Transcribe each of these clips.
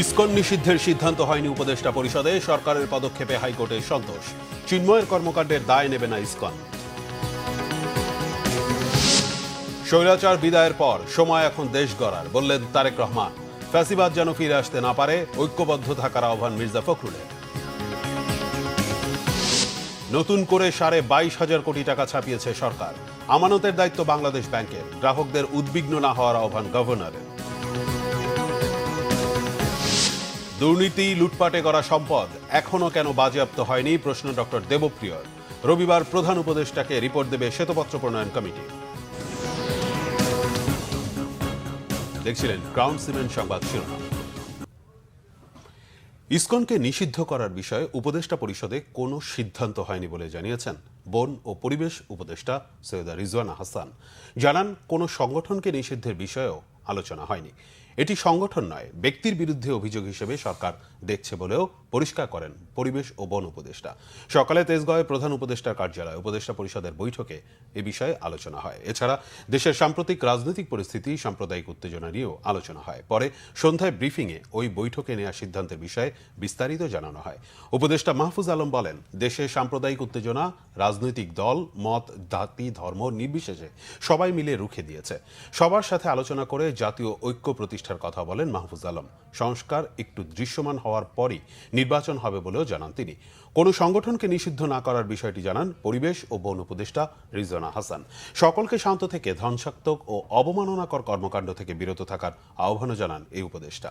ISKCON নিষিদ্ধের সিদ্ধান্ত হয়নি উপদেষ্টা পরিষদে, সরকারের পদক্ষেপে হাইকোর্টের সন্তোষ। চিন্ময়ের কর্মকাণ্ডের দায় নেবে না ইসকন। স্বৈরাচার বিদায়ের পর সময় এখন দেশ গড়ার, বললেন তারেক রহমান। ফ্যাসিবাদ যেন ফিরে আসতে না পারে, ঐক্যবদ্ধ থাকার আহ্বান মির্জা ফখরুলের। নতুন করে 22,500 কোটি টাকা ছাপিয়েছে সরকার। আমানতের দায়িত্ব বাংলাদেশ ব্যাংকের, গ্রাহকদের উদ্বিগ্ন না হওয়ার আহ্বান গভর্নরের। দুর্নীতি, লুটপাটে গড়া সম্পদ এখনো কেন বাজেয়াপ্ত হয়নি, প্রশ্ন ডক্টর দেবপ্রিয়র। রবিবার প্রধান উপদেষ্টাকে রিপোর্ট দেবে শ্বেতপত্র প্রণয়ন কমিটি। দেখছিলেন ক্রাউন সিমেন্ট সংবাদ শিরোনাম। ইসকনকে নিষিদ্ধ করার বিষয়ে উপদেষ্টা পরিষদে কোনো সিদ্ধান্ত হয়নি বলে জানিয়েছেন বন ও পরিবেশ উপদেষ্টা সৈয়দা রিজওয়ানা হাসান। জানান, কোনো সংগঠনকে নিষিদ্ধের বিষয়েও আলোচনা হয়নি। এটি সংগঠন নয়, ব্যক্তির বিরুদ্ধে অভিযোগ হিসেবে সরকার দেখছে বলেও পরিষ্কার করেন পরিবেশ ও বন উপদেষ্টা। সকালে তেজগাঁওয়ে প্রধান উপদেষ্টার কার্যালয়ে উপদেষ্টা পরিষদের বৈঠকে এ বিষয়ে আলোচনা হয়। এছাড়া দেশের সাম্প্রতিক রাজনৈতিক পরিস্থিতি, সাম্প্রদায়িক উত্তেজনা নিয়েও আলোচনা হয়। পরে সন্ধ্যায় ব্রিফিংয়ে ওই বৈঠকে নেওয়া সিদ্ধান্তের বিষয়ে বিস্তারিত জানানো হয়। উপদেষ্টা মাহফুজ আলম বলেন, দেশে সাম্প্রদায়িক উত্তেজনা রাজনৈতিক দল, মত, জাতি, ধর্ম নির্বিশেষে সবাই মিলে রুখে দিয়েছে। সবার সাথে আলোচনা করে জাতীয় ঐক্য প্রতিষ্ঠার কথা বলেন মাহফুজ আলম। সংস্কার একটু দৃশ্যমান হওয়ার পরই নির্বাচন হবে বলেও জানান তিনি। কোনো সংগঠনকে নিষিদ্ধ না করার বিষয়টি জানান পরিবেশ ও বন উপদেষ্টা রিজওয়ানা হাসান। সকলকে শান্ত থেকে ধ্বংসাত্মক ও অবমাননাকর কর্মকাণ্ড থেকে বিরত থাকার আহ্বানও জানান এই উপদেষ্টা।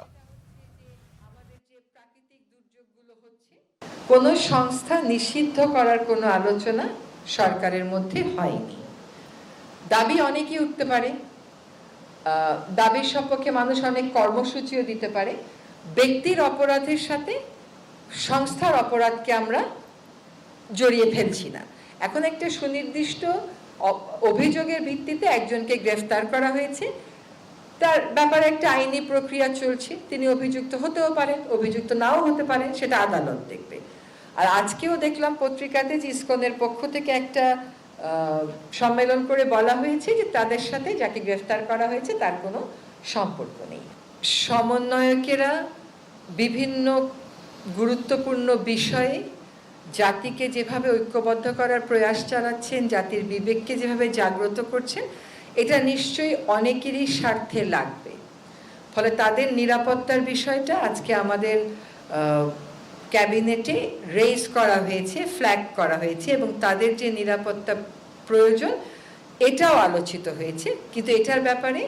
কোন সংস্থা নিষিদ্ধ করার কোনো আলোচনা সরকারের মধ্যে হয়নি। দাবি অনেকেই উঠতে পারে, দাবির সপক্ষে মানুষ অনেক কর্মসূচিও দিতে পারে। ব্যক্তির অপরাধের সাথে সংস্থার অপরাধকে আমরা জড়িয়ে ফেলছি না। এখন একটা সুনির্দিষ্ট অভিযোগের ভিত্তিতে একজনকে গ্রেফতার করা হয়েছে, তার ব্যাপারে একটা আইনি প্রক্রিয়া চলছে। তিনি অভিযুক্ত হতেও পারেন, অভিযুক্ত নাও হতে পারেন, সেটা আদালত দেখবে। আর আজকেও দেখলাম পত্রিকাতে যে ইসকনের পক্ষ থেকে একটা সম্মেলন করে বলা হয়েছে যে তাদের সাথে যাকে গ্রেফতার করা হয়েছে তার কোনো সম্পর্ক নেই। সমন্বয়কেরা বিভিন্ন গুরুত্বপূর্ণ বিষয়ে জাতিকে যেভাবে ঐক্যবদ্ধ করার প্রয়াস চালাচ্ছেন, জাতির বিবেককে যেভাবে জাগ্রত করছেন, এটা নিশ্চয়ই অনেকেরই স্বার্থে লাগবে। ফলে তাদের নিরাপত্তার বিষয়টা আজকে আমাদের ক্যাবিনেটে রেজ করা হয়েছে, ফ্ল্যাগ করা হয়েছে, এবং তাদের যে নিরাপত্তা প্রয়োজন এটাও আলোচিত হয়েছে। কিন্তু এটার ব্যাপারে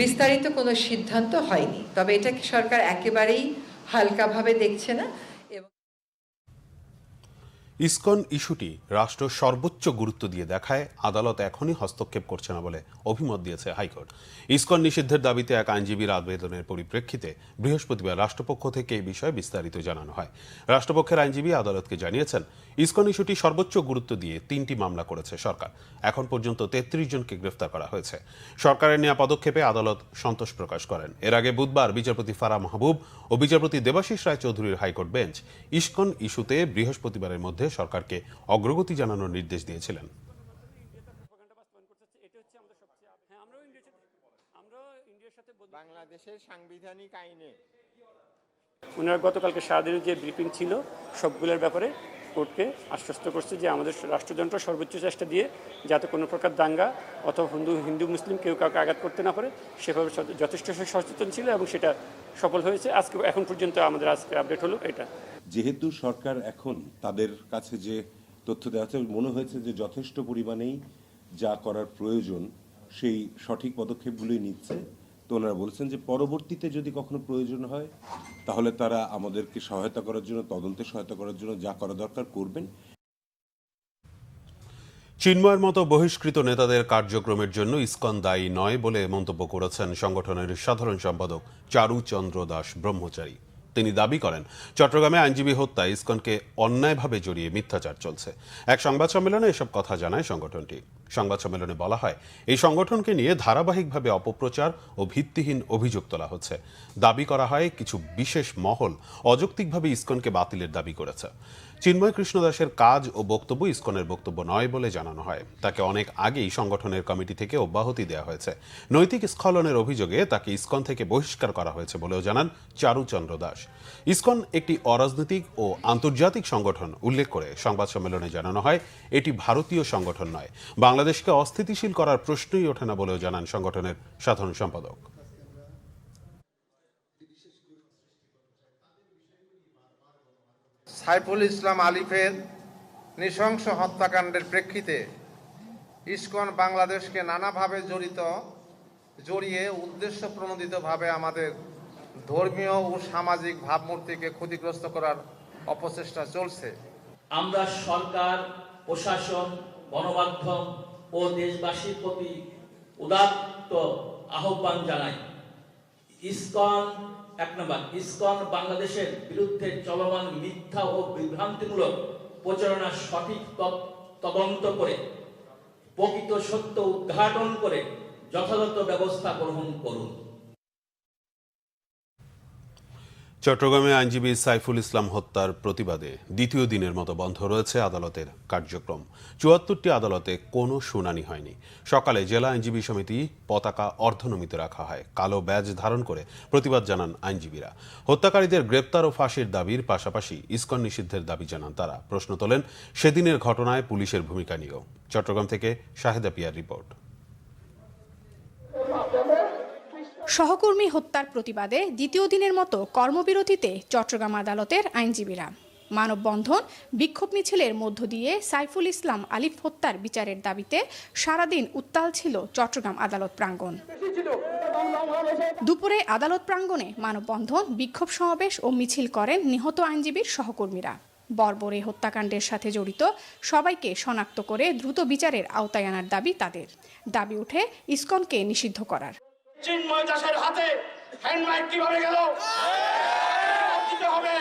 বিস্তারিত কোনো সিদ্ধান্ত হয়নি। তবে এটাকে সরকার একেবারেই হালকাভাবে দেখছে না। ইসকন ইস্যুটি রাষ্ট্র সর্বোচ্চ গুরুত্ব দিয়ে দেখায় আদালত এখনই হস্তক্ষেপ করছে না বলে অভিমত দিয়েছে হাইকোর্ট। ইসকন নিষিদ্ধের দাবিতে এক আইনজীবীর আবেদনের পরিপ্রেক্ষিতে বৃহস্পতিবার রাষ্ট্রপক্ষ থেকে এই বিষয়ে বিস্তারিত জানানো হয়। রাষ্ট্রপক্ষের আইনজীবী আদালতকে জানিয়েছেন, ইসকন ইস্যুটি সর্বোচ্চ গুরুত্ব দিয়ে 3টি মামলা করেছে সরকার। এখন পর্যন্ত 33 জনকে গ্রেফতার করা হয়েছে। সরকারের নেওয়া পদক্ষেপে আদালত সন্তোষ প্রকাশ করেন। এর আগে বুধবার বিচারপতি ফারাহ মাহবুব ও বিচারপতি দেবাশিস রায় চৌধুরীর হাইকোর্ট বেঞ্চ ইসকন ইস্যুতে বৃহস্পতিবারের মধ্যে সরকারকে অগ্রগতি জানানোর নির্দেশ দিয়েছিলেন। বাংলাদেশের সাংবিধানিক আইনে ওনারা গতকালকে সারাদিনের যে ব্রিফিং ছিল সবগুলোর ব্যাপারে কোর্টকে আশ্বস্ত করছে যে আমাদের রাষ্ট্রযন্ত্র সর্বোচ্চ চেষ্টা দিয়ে যাতে কোনো প্রকার দাঙ্গা অথবা হিন্দু মুসলিম কেউ কাউকে আঘাত করতে না পারে সেভাবে যথেষ্ট সচেতন ছিল এবং সেটা সফল হয়েছে। আজকে এখন পর্যন্ত আমাদের আজকে আপডেট হলো এটা। যেহেতু সরকার এখন তাদের কাছে যে তথ্য দেওয়া হচ্ছে মনে হয়েছে যে যথেষ্ট পরিমাণেই যা করার প্রয়োজন সেই সঠিক পদক্ষেপগুলোই নিচ্ছে। তো ওনারা বলেছেন যে পরবর্তীতে যদি কখনো প্রয়োজন হয় তাহলে তারা আমাদেরকে সহায়তা করার জন্য, তদন্তে সহায়তা করার জন্য যা করা দরকার করবেন। চিন্ময়ের মতো বহিষ্কৃত নেতাদের কার্যক্রমের জন্য ইসকন দায়ী নয় বলে মন্তব্য করেছেন সংগঠনের সাধারণ সম্পাদক চারুচন্দ্র দাস ব্রহ্মচারী। তিনি দাবি করেন, চট্টগ্রামে আইনজীবী হত্যায় ইসকনকে অন্যায়ভাবে জড়িয়ে মিথ্যাচার চলছে। এক সংবাদ সম্মেলনে এসব কথা জানায় সংগঠনটি। সংবাদ সম্মেলনে বলা হয়, এই সংগঠনকে নিয়ে ধারাবাহিকভাবে অপপ্রচার ও ভিত্তিহীন অভিযোগ তোলা হচ্ছে। দাবি করা হয় কিছু বিশেষ মহল অযৌক্তিকভাবে ইসকনকে বাতিলের দাবি করেছে। চিন্ময় কৃষ্ণ দাসের কাজ ও বক্তব্য ইসকনের বক্তব্য নয় বলে জানানো হয়। তাকে অনেক আগেই সংগঠনের কমিটি থেকে অব্যাহতি দেওয়া হয়েছে। নৈতিক স্খলনের অভিযোগে তাকে ইসকন থেকে বহিষ্কার করা হয়েছে বলেও জানান চারুচন্দ্র দাস। ইসকন একটি অরাজনৈতিক ও আন্তর্জাতিক সংগঠন উল্লেখ করে সংবাদ সম্মেলনে জানানো হয়, এটি ভারতীয় সংগঠন নয়। বাংলাদেশকে অস্থিতিশীল করার প্রশ্নই ওঠে না বলেও জানান সংগঠনের সাধারণ সম্পাদক। সাইফুল ইসলাম আলিফের নৃশংস হত্যাকাণ্ডের প্রেক্ষিতে ইসকন বাংলাদেশকে নানাভাবে জড়িয়ে উদ্দেশ্য প্রণোদিতভাবে আমাদের ধর্মীয় ও সামাজিক ভাবমূর্তিকে ক্ষতিগ্রস্ত করার অপচেষ্টা চলছে। আমরা সরকার, প্রশাসন, গণমাধ্যম ও দেশবাসীর প্রতি উদাত্ত আহ্বান জানাই। ইসকন বাংলাদেশের বিরুদ্ধে চলমান মিথ্যা ও বিভ্রান্তিমূলক প্রচারণার সঠিক তদন্ত করে প্রকৃত সত্য উদ্ঘাটন করে যথাযথ ব্যবস্থা গ্রহণ করুন। চট্টগ্রামে আইনজীবী সাইফুল ইসলাম হত্যার প্রতিবাদে দ্বিতীয় দিনের মতো বন্ধ রয়েছে আদালতের কার্যক্রম। ৭৪টি আদালতে কোনো শুনানি হয়নি। সকালে জেলা আইনজীবী সমিতি পতাকা অর্ধনমিতে রাখা হয়। কালো ব্যাজ ধারণ করে প্রতিবাদ জানান আইনজীবীরা। হত্যাকারীদের গ্রেপ্তার ও ফাঁসির দাবির পাশাপাশি ইসকন নিষিদ্ধের দাবি জানান তারা। প্রশ্ন তোলেন সেদিনের ঘটনায় পুলিশের ভূমিকা নিয়েও। চট্টগ্রাম থেকে শাহেদা পিয়ার রিপোর্ট। সহকর্মী হত্যার প্রতিবাদে দ্বিতীয় দিনের মতো কর্মবিরতিতে চট্টগ্রাম আদালতের আইনজীবীরা। মানববন্ধন, বিক্ষোভ মিছিলের মধ্য দিয়ে সাইফুল ইসলাম আলিফ হত্যার বিচারের দাবিতে সারাদিন উত্তাল ছিল চট্টগ্রাম আদালত প্রাঙ্গণ। দুপুরে আদালত প্রাঙ্গণে মানববন্ধন, বিক্ষোভ সমাবেশ ও মিছিল করেন নিহত আইনজীবীর সহকর্মীরা। বর্বরে হত্যাকাণ্ডের সাথে জড়িত সবাইকে শনাক্ত করে দ্রুত বিচারের আওতায় আনার দাবি তাদের। দাবি উঠে ইসকনকে নিষিদ্ধ করার। চিন্ময় দাসের হাতে হ্যান্ডমাইক কিভাবে গেল হবে,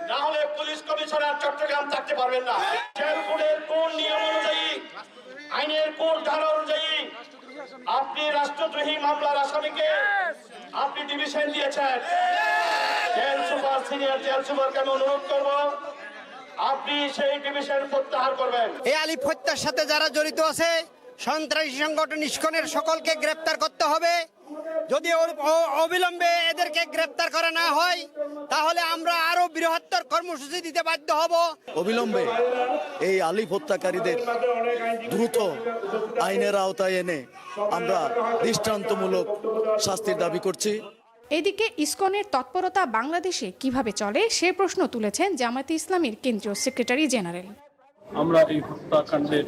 না হলে পুলিশ কমিশনার চট্টগ্রাম থাকতে পারবেন না। জেল কোডের কোন নিয়ম অনুযায়ী, আইনের কোন ধারা অনুযায়ী আপনি রাষ্ট্রদ্রোহী মামলার আসামিকে আপনি ডিভিশন দিয়েছেন। জেল সুপার, সিনিয়র জেল সুপারকে আমি অনুরোধ করব, আপনি সেই ডিভিশন প্রত্যাহার করবেন। এই আলিফ হত্যার সাথে যারা জড়িত আছে, সন্ত্রাসী সংগঠন ইসকনের সকলকে গ্রেপ্তার করতে হবে। যদি অবিলম্বে এদেরকে গ্রেপ্তার করা না হয়, তাহলে আমরা আরো বৃহত্তর কর্মসূচি দিতে বাধ্য হব। অবিলম্বে এই আলিফ হত্যাকারীদের দ্রুত আইনের আওতায় এনে আমরা দৃষ্টান্তমূলক শাস্তির দাবি করছি। এদিকে ইসকনের তৎপরতা বাংলাদেশে কিভাবে চলে সে প্রশ্ন তুলেছেন জামায়াতে ইসলামীর কেন্দ্রীয় সেক্রেটারি জেনারেল। আমরা এই হত্যাকাণ্ডের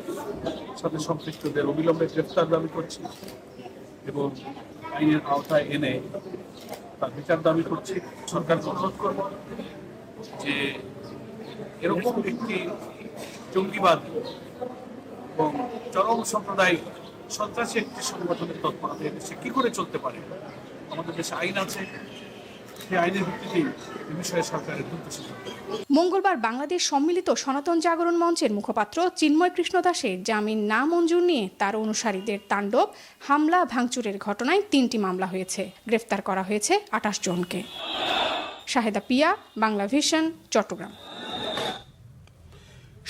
সাথে সম্পৃক্তদের অবিলম্বে গ্রেফতার দাবি করছি এবং আইনের আওতায় এনে তার বিচার দাবি করছি। সরকারকে অনুরোধ করব যে এরকম একটি জঙ্গিবাদ এবং চরম সাম্প্রদায়িক সন্ত্রাসী একটি সংগঠনের তৎপরতা দেশে কি করে চলতে পারে। আমাদের দেশে আইন আছে, সেই আইনের ভিত্তিতেই এই বিষয়ে সরকারের দ্রুত সিদ্ধান্ত। মঙ্গলবার বাংলাদেশ সম্মিলিত সনাতন জাগরণ মঞ্চের মুখপাত্র চিন্ময় কৃষ্ণ দাসের জামিন না মঞ্জুর নিয়ে তার অনুসারীদের তাণ্ডব, হামলা, ভাঙচুরের ঘটনায় 3টি মামলা হয়েছে। গ্রেফতার করা হয়েছে 28 জনকে। শাহেদা পিয়া, বাংলা ভিশন, চট্টগ্রাম।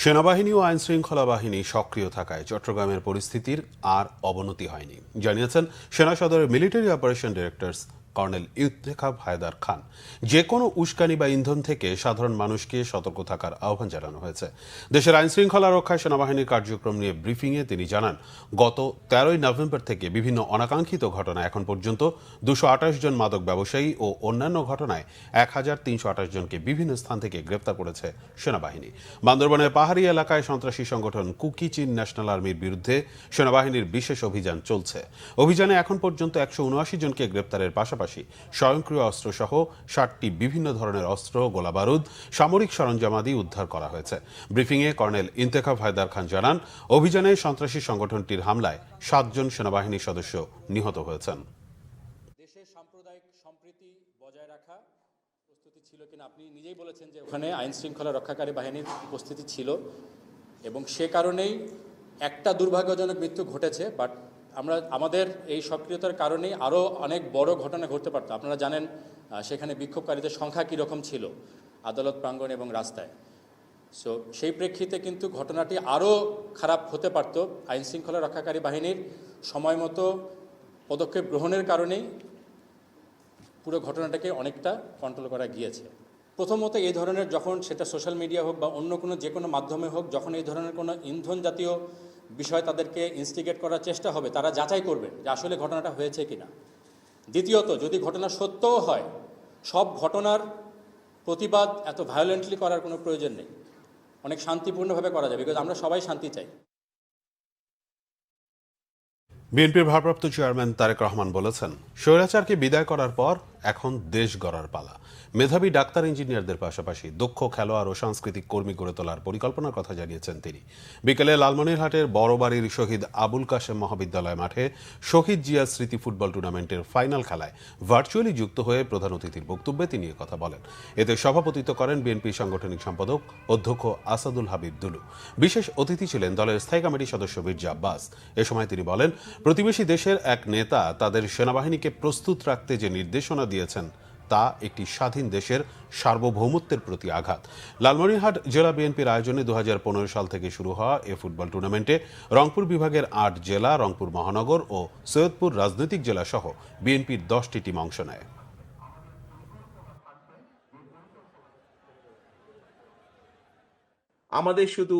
সেনাবাহিনী ও আইন শৃঙ্খলা বাহিনী সক্রিয় থাকায় চট্টগ্রামের পরিস্থিতির আর অবনতি হয়নি, জানিয়েছেন সেনা সদরের military operation director colonel Intekhab Haider Khan. যে কোনো উস্কানি বা ইন্ধন থেকে সাধারণ মানুষকে সতর্ক থাকার আহ্বান জানানো হয়েছে। দেশের আইন শৃঙ্খলা রক্ষায় সেনাবাহিনীর কার্যক্রম নিয়ে ব্রিফিংয়ে তিনি জানান, গত 13ই নভেম্বর থেকে বিভিন্ন অনাকাঙ্ক্ষিত ঘটনায় এখন পর্যন্ত 228 জন মাদক ব্যবসায়ী ও অন্যান্য ঘটনায় 1328 জনকে বিভিন্ন স্থান থেকে গ্রেপ্তার করেছে সেনাবাহিনী। বান্দরবানের পাহাড়ি এলাকায় সন্ত্রাসী সংগঠন কুকি চিন ন্যাশনাল আর্মির বিরুদ্ধে সেনাবাহিনীর বিশেষ অভিযান চলছে। অভিযানে এখন পর্যন্ত 179 জনকে গ্রেপ্তারের পাশাপাশি স্বয়ংক্রিয় অস্ত্রসহ 60টি বিভিন্ন ধরনের অস্ত্র, গোলাবারুদ, সামরিক সরঞ্জামাদি উদ্ধার করা হয়েছে। ব্রিফিংয়ে কর্নেল ইন্তেখাব হায়দার খান জানান, অভিযানে সন্ত্রাসী সংগঠনটির হামলায় 7 জন সেনাবাহিনীর সদস্য নিহত হয়েছেন। দেশে সাম্প্রদায়িক সম্প্রীতি বজায় রাখা প্রস্তুতি ছিল কিনা আপনি নিজেই বলেছেন যে ওখানে আইন শৃঙ্খলা রক্ষাকারী বাহিনীর উপস্থিতি ছিল এবং সে কারণেই একটা দুর্ভাগ্যজনক মৃত্যু ঘটেছে, বাট আমাদের এই সক্রিয়তার কারণেই আরও অনেক বড় ঘটনা ঘটতে পারত। আপনারা জানেন সেখানে বিক্ষোভকারীদের সংখ্যা কীরকম ছিল আদালত প্রাঙ্গণ এবং রাস্তায়। সো সেই প্রেক্ষিতে কিন্তু ঘটনাটি আরও খারাপ হতে পারত। আইনশৃঙ্খলা রক্ষাকারী বাহিনীর সময় মতো পদক্ষেপ গ্রহণের কারণেই পুরো ঘটনাটাকে অনেকটা কন্ট্রোল করা গিয়েছে। প্রথমত এই ধরনের যখন সেটা সোশ্যাল মিডিয়া হোক বা অন্য কোনো যে কোনো মাধ্যমে হোক, যখন এই ধরনের কোনো ইন্ধন জাতীয় বিষয় তাদেরকে ইনস্টিগেট করার চেষ্টা হবে, তারা যাচাই করবেন যে আসলে ঘটনাটা হয়েছে কিনা। দ্বিতীয়ত, যদি ঘটনা সত্যও হয়, সব ঘটনার প্রতিবাদ এত ভায়োলেন্টলি করার কোনো প্রয়োজন নেই, অনেক শান্তিপূর্ণভাবে করা যাবে, বিকজ আমরা সবাই শান্তি চাই। বিএনপির ভারপ্রাপ্ত চেয়ারম্যান তারেক রহমান বলেছেন, স্বৈরাচারকে বিদায় করার পর এখন দেশ গড়ার পালা। মেধাবী ডাক্তার ইঞ্জিনিয়ারদের পাশাপাশি দক্ষ খেলোয়াড় ও সাংস্কৃতিক কর্মী গড়ে তোলার পরিকল্পনার কথা জানিয়েছেন তিনি। বিকেলে লালমনিরহাটের বড়বাড়ির শহীদ আবুল কাশেম মহাবিদ্যালয় মাঠে শহীদ জিয়া স্মৃতি ফুটবল টুর্নামেন্টের ফাইনাল খেলায় ভার্চুয়ালি যুক্ত হয়ে প্রধান অতিথির বক্তব্যে তিনি কথা বলেন। এতে সভাপতিত্ব করেন বিএনপি সাংগঠনিক সম্পাদক অধ্যক্ষ আসাদুল হাবিব দুলু। বিশেষ অতিথি ছিলেন দলের স্থায়ী কমিটির সদস্য মির্জা আব্বাস। এ সময় তিনি বলেন, প্রতিবেশী দেশের এক নেতা তাদের সেনাবাহিনীকে প্রস্তুত রাখতে যে নির্দেশনা দিয়েছেন তা একটি স্বাধীন দেশের সার্বভৌমত্বের প্রতি আঘাত। লালমনিরহাট জেলা বিএনপির আয়োজনে 2015 সাল থেকে শুরু হওয়া এ ফুটবল টুর্নামেন্টে রংপুর বিভাগের 8 জেলা, রংপুর মহানগর ও সৈয়দপুর রাজনৈতিক জেলা সহ বিএনপির 10টি টিম অংশ নেয়। আমাদের শুধু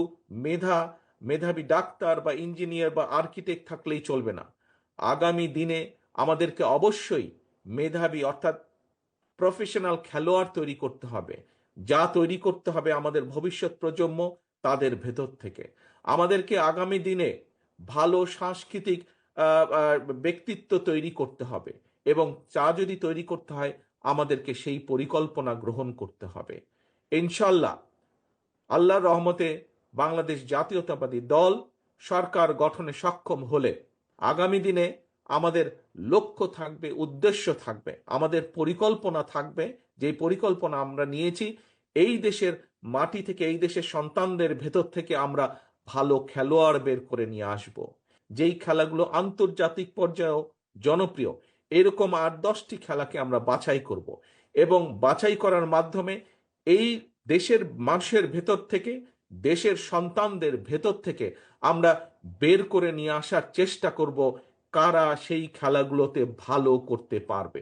মেধাবী ডাক্তার বা ইঞ্জিনিয়ার বা আর্কিটেক্ট থাকলেই চলবে না। আগামী দিনে আমাদেরকে অবশ্যই মেধাবী অর্থাৎ প্রফেশনাল খেলোয়াড় তৈরি করতে হবে, যা তৈরি করতে হবে আমাদের ভবিষ্যৎ প্রজন্ম তাদের ভেতর থেকে। আমাদেরকে আগামী দিনে ভালো সাংস্কৃতিক ব্যক্তিত্ব তৈরি করতে হবে, এবং যা যদি তৈরি করতে হয় আমাদেরকে সেই পরিকল্পনা গ্রহণ করতে হবে। ইনশাল্লাহ আল্লাহর রহমতে বাংলাদেশ জাতীয়তাবাদী দল সরকার গঠনে সক্ষম হলে আগামী দিনে আমাদের লক্ষ্য থাকবে, উদ্দেশ্য থাকবে, আমাদের পরিকল্পনা থাকবে। যে পরিকল্পনা আমরা নিয়েছি, এই দেশের মাটি থেকে, এই দেশের সন্তানদের ভেতর থেকে আমরা ভালো খেলোয়াড় বের করে নিয়ে আসব, যেই খেলাগুলো আন্তর্জাতিক পর্যায়েও জনপ্রিয়। এরকম 8-10টি খেলাকে আমরা বাছাই করব, এবং বাছাই করার মাধ্যমে এই দেশের মানুষের ভেতর থেকে, দেশের সন্তানদের ভেতর থেকে আমরা বের করে নিয়ে আসার চেষ্টা করব কারা সেই খেলাগুলোতে ভালো করতে পারবে।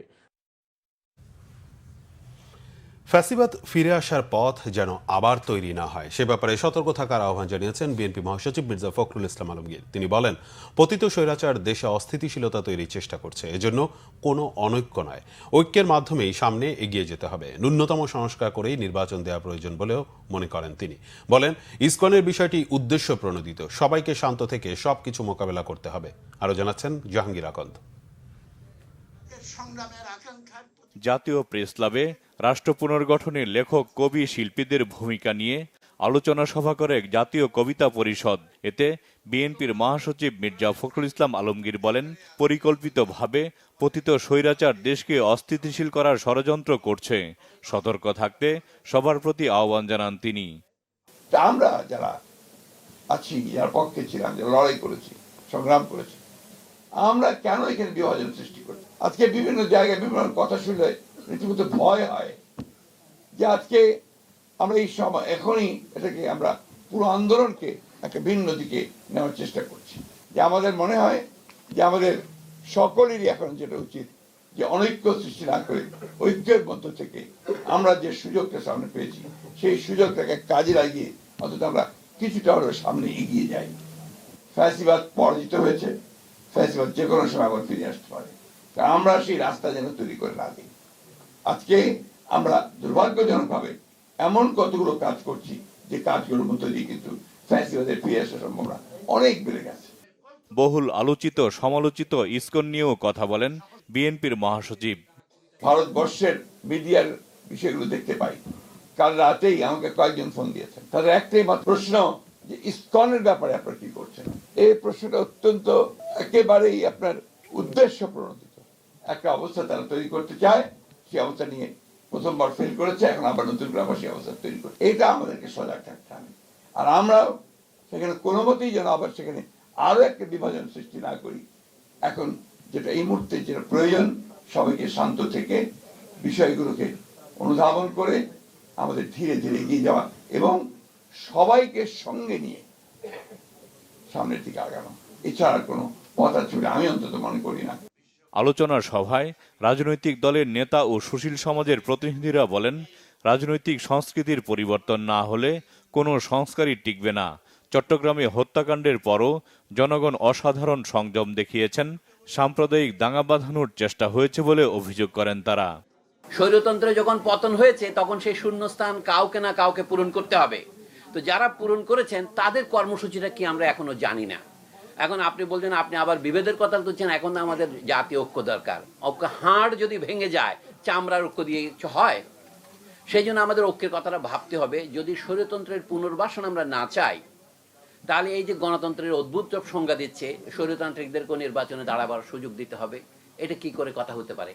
ফ্যাসিবাদ ফিরে আসার পথ যেন আবার তৈরি না হয়, সে ব্যাপারে সতর্ক থাকার আহ্বান জানিয়েছেন বিএনপি মহাসচিব মির্জা ফখরুল ইসলাম আলমগীর। তিনি বলেন, পতিত স্বৈরাচার দেশে অস্থিতিশীলতা তৈরির চেষ্টা করছে, এজন্য কোনো অনৈক্য নয়, ঐক্যের মাধ্যমেই সামনে এগিয়ে যেতে হবে। ন্যূনতম সংস্কার করেই নির্বাচন দেওয়া প্রয়োজন বলেও মনে করেন তিনি। বলেন, ইসকনের বিষয়টি উদ্দেশ্য প্রণোদিত, সবাইকে শান্ত থেকে সবকিছু মোকাবেলা করতে হবে। আরো জানাচ্ছেন জাহাঙ্গীর আকন্দ। জাতীয় প্রেস ক্লাবে রাষ্ট্র পুনর্গঠনের লেখক, কবি, শিল্পীদের ভূমিকা নিয়ে আলোচনা সভা করে জাতীয় কবিতা পরিষদ। এতে বিএনপির মহাসচিব মির্জা ফখরুল ইসলাম আলমগীর বলেন, পরিকল্পিতভাবে পতিত স্বৈরাচার দেশকে অস্থিতিশীল করার ষড়যন্ত্র করছে, সতর্ক থাকতে সবার প্রতি আহ্বান জানান তিনি। আমরা যারা আছি, যারা পক্ষে ছিলাম, যারা লড়াই করেছি, সংগ্রাম করেছি, আমরা কেন এখানে বিভাজন সৃষ্টি করছি? আজকে বিভিন্ন জায়গায় বিভিন্ন কথা শুনলে রীতিমতো ভয় হয় যে আজকে আমরা এই সময় এখনই এটাকে আমরা পুরো আন্দোলনকে একটা ভিন্ন দিকে নেওয়ার চেষ্টা করছি। যে আমাদের মনে হয় যে আমাদের সকলেরই এখন যেটা উচিত যে অনৈক্য সৃষ্টি না করে ঐক্যের মধ্য থেকে আমরা যে সুযোগটা সামনে পেয়েছি সেই সুযোগটাকে কাজে লাগিয়ে অন্তত আমরা কিছুটা হলেও সামনে এগিয়ে যাই। ফ্যাসিবাদ পরাজিত হয়েছে, ফ্যাসিবাদ যে কোনো সময় আবার ফিরে আসতে পারে, আমরা সেই রাস্তা যেন তৈরি করে না দিই। আজকে আমরা দুর্ভাগ্যজনকভাবে এমন কতগুলো কাজ করছি যে কাজগুলোর মধ্যে দিয়ে কিন্তু ফ্যাসিবাদের ফিরে আসার সম্ভাবনা অনেক বেড়ে গেছে। বহুল আলোচিত সমালোচিত ইসকন নিয়েও কথা বলেন বিএনপির মহাসচিব। ভারতবর্ষের মিডিয়ার বিষয়গুলো দেখতে পাই, কাল রাতেই আমাকে কয়েকজন ফোন দিয়েছেন, তাদের একটাই মাত্র প্রশ্ন যে ইসকনের ব্যাপারে আপনারা কি করছেন। এই প্রশ্নটা অত্যন্ত একেবারেই আপনার উদ্দেশ্য প্রণোদিত একটা অবস্থা তারা তৈরি করতে চায়। সেই অবস্থা নিয়ে প্রথমবার ফেল করেছে, এখন আবার নতুন করে আবার সেই অবস্থা তৈরি করছে। এটা আমাদেরকে সজাগ থাকতে হবে। আর আমরা সেখানে কোনো মতেই যেন আবার সেখানে আরো একটা বিভাজন সৃষ্টি না করি। এখন যেটা এই মুহূর্তে যেটা প্রয়োজন, সবাইকে শান্ত থেকে বিষয়গুলোকে অনুধাবন করে আমাদের ধীরে ধীরে এগিয়ে যাওয়া এবং সবাইকে সঙ্গে নিয়ে সামনের দিকে আগানো, এছাড়া কোনো পথ আছে বলে আমি অন্তত মনে করি না। আলোচনা সভায় রাজনৈতিক দলের নেতা ও সুশীল সমাজের প্রতিনিধিরা বলেন, রাজনৈতিক সংস্কৃতির পরিবর্তন না হলে কোনো সংস্কারই টিকবে না। চট্টগ্রামে হত্যাকাণ্ডের পরও জনগণ অসাধারণ সংযম দেখিয়েছেন, সাম্প্রদায়িক দাঙ্গা বাঁধানোর চেষ্টা হয়েছে বলে অভিযোগ করেন তারা। স্বৈরতন্ত্রে যখন পতন হয়েছে তখন সেই শূন্যস্থান কাউকে না কাউকে পূরণ করতে হবে। তো যারা পূরণ করেছেন তাদের কর্মসূচিটা কি আমরা এখনো জানি না। এখন আপনি বলছেন, আপনি আবার বিভেদের কথা বলছেন, এখন আমাদের জাতীয় ঐক্য দরকার। ঐক্য হাড় যদি ভেঙে যায়, চামড়ার ঐক্য দিয়ে কিছু হয়? সেই জন্য আমাদের ঐক্যের কথাটা ভাবতে হবে। যদি স্বৈরতন্ত্রের পুনর্বাসন আমরা না চাই, তাহলে এই যে গণতন্ত্রের অদ্ভুত সব সংজ্ঞা দিচ্ছে, স্বৈরতান্ত্রিকদেরকেও নির্বাচনে দাঁড়াবার সুযোগ দিতে হবে, এটা কি করে কথা হতে পারে?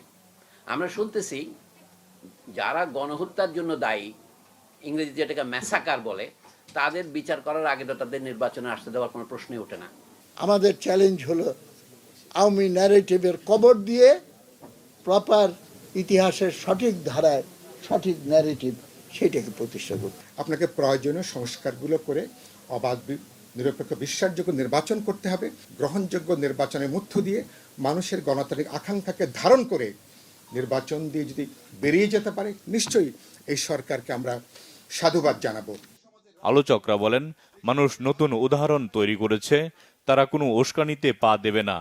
আমরা শুনতেছি যারা গণহত্যার জন্য দায়ী, ইংরেজি যেটাকে ম্যাসাকার বলে, তাদের বিচার করার আগে তো তাদের নির্বাচনে আসতে দেওয়ার কোনো প্রশ্নই ওঠে না। আমাদের চ্যালেঞ্জ হলো আওয়ামী ন্যারেটিভের কবর দিয়ে প্রপার ইতিহাসের সঠিক ধারায় সঠিক ন্যারেটিভ সেটাকে প্রতিষ্ঠা করতে। আপনাকে প্রয়োজনীয় সংস্কারগুলো করে অবাধ নিরপেক্ষ বিশ্বাসযোগ্য নির্বাচন করতে হবে। গ্রহণযোগ্য নির্বাচনের মধ্য দিয়ে মানুষের গণতান্ত্রিক আকাঙ্ক্ষাকে ধারণ করে নির্বাচন দিয়ে যদি বেরিয়ে যেতে পারে, নিশ্চয়ই এই সরকারকে আমরা সাধুবাদ জানাবো। আলোচকরা বলেন, মানুষ নতুন উদাহরণ তৈরি করেছে, তারা কোনো উস্কানিতে পা দেবে না।